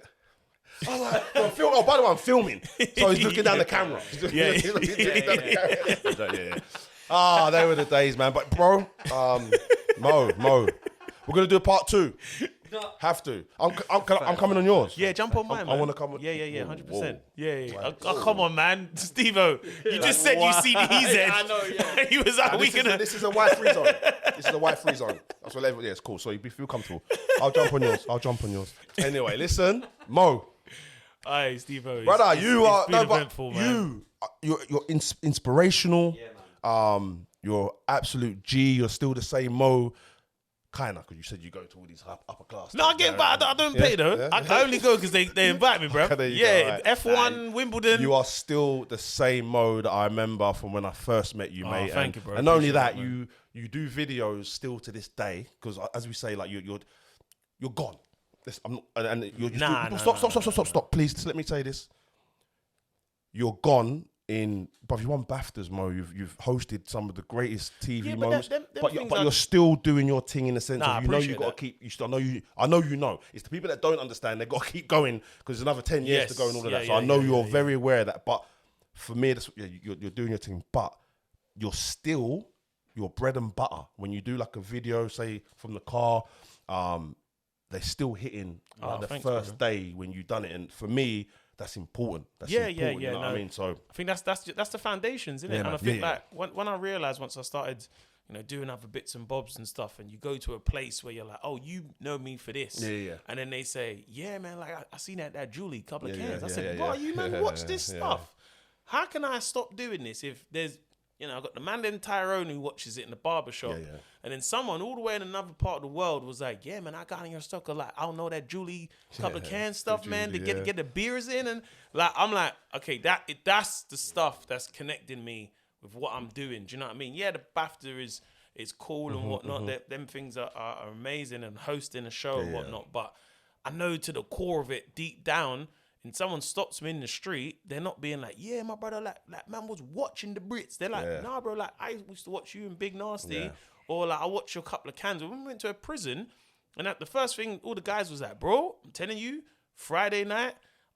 like, oh, by the way, I'm filming. So he's looking down the camera. He's looking down the camera. Ah, they were the days, man. But bro, Mo, we're gonna do a part 2. Have to. I'm coming on yours. Yeah, jump on mine, man. I want to come on. Yeah, 100%. Yeah. Oh, come on, man. Stevo, you just said you see the EZ. I know, yeah. He was like, this is a white free zone. This is a white free zone. That's what level. Yeah, it's cool. So you feel comfortable. I'll jump on yours. Anyway, listen, Mo. Aye, Stevo. Brother, you're inspirational. Yeah, man. You're absolute G. You're still the same Mo. Kinda, because you said you go to all these upper class. No, I get, but I don't pay though. Yeah. I only go because they invite me, bro. There you go, right. F1, Wimbledon. You are still the same mode I remember from when I first met you, mate. Thank you, bro. And not only Appreciate that, that, you do videos still to this day, because as we say, like you're gone. Stop, please. Just let me say this. You're gone. But you won BAFTAs, Mo. You've hosted some of the greatest TV moments, but you're still doing your thing in the sense of you got to keep. I know you know. It's the people that don't understand. They got to keep going because there's another 10 years to go and all of that. So I know you're very aware of that. But for me, that's, you're doing your thing. But you're still your bread and butter. When you do like a video, say from the car, they're still hitting the first day when you done it. And for me, that's important. That's important. You know what I mean? So I think that's the foundations, isn't it? And I think like when I realized once I started, doing other bits and bobs and stuff, and you go to a place where you're like, oh, you know me for this, and then they say, yeah, man, like I seen that Julie couple of cans. I said, bro, you man, watch this stuff. How can I stop doing this if there's I've got the man named Tyrone who watches it in the barbershop. And then someone all the way in another part of the world was like, yeah, man, I got in your stuff. Like, I don't know that Julie couple of cans stuff, man, to get the beers in. And like, I'm like, okay, that's the stuff that's connecting me with what I'm doing. Do you know what I mean? Yeah, the BAFTA is cool and whatnot. Them things are amazing, and hosting a show and whatnot. But I know to the core of it, deep down, and someone stops me in the street, they're not being like, yeah, my brother, like man was watching the Brits. They're like, nah, bro, like I used to watch you in Big Nasty, or like I watched your couple of cans. When we went to a prison, and the first thing all the guys was like, bro, I'm telling you, Friday night,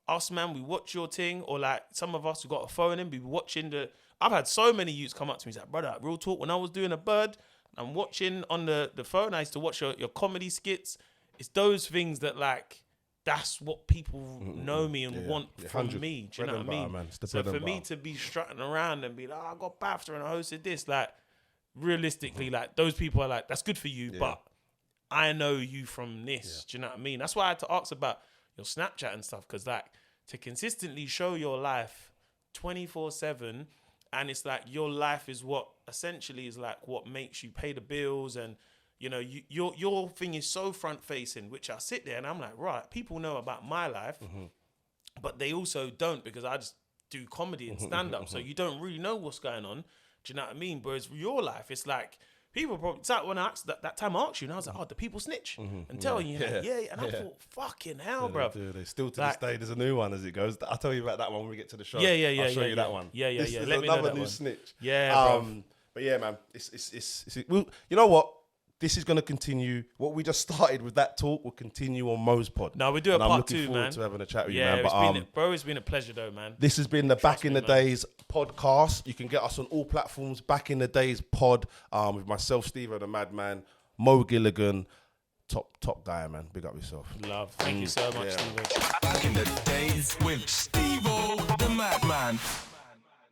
us man, we watch your thing, or like some of us who got a phone in, be watching I've had so many youths come up to me, like, brother, real talk, when I was doing a bird, I'm watching on the phone, I used to watch your comedy skits. It's those things that like, that's what people know me and want from me. Do you know what I mean? So for me to be strutting around and be like, I got BAFTA and I hosted this, like, realistically, like, those people are like, that's good for you, but I know you from this. Do you know what I mean? That's why I had to ask about your Snapchat and stuff, because, like, to consistently show your life 24/7, and it's like your life is what essentially is like what makes you pay the bills, and your thing is so front facing, which I sit there and I'm like, right, people know about my life, but they also don't, because I just do comedy and stand up. So you don't really know what's going on. Do you know what I mean? Whereas your life, it's like people probably, it's like when I asked that time I asked you, and I was like, oh, do people snitch and tell you? Like, and I thought, fucking hell, bro. They still to this day, there's a new one as it goes. I'll tell you about that one when we get to the show. I'll show you that one. Let me know that another new one. snitch. Bro. But yeah, man, it's well, you know what? This is going to continue. What we just started with that talk will continue on Mo's pod. No, we do a part 2, man. I'm looking forward to having a chat with you, man. Bro, it's been a pleasure, though, man. This has been the Back in the Dayz podcast. You can get us on all platforms. Back in the Dayz pod with myself, Stevo the Madman, Mo Gilligan. Top guy, man. Big up yourself. Love. Thank you so much, Stevo. Back in the Dayz with Stevo the Madman.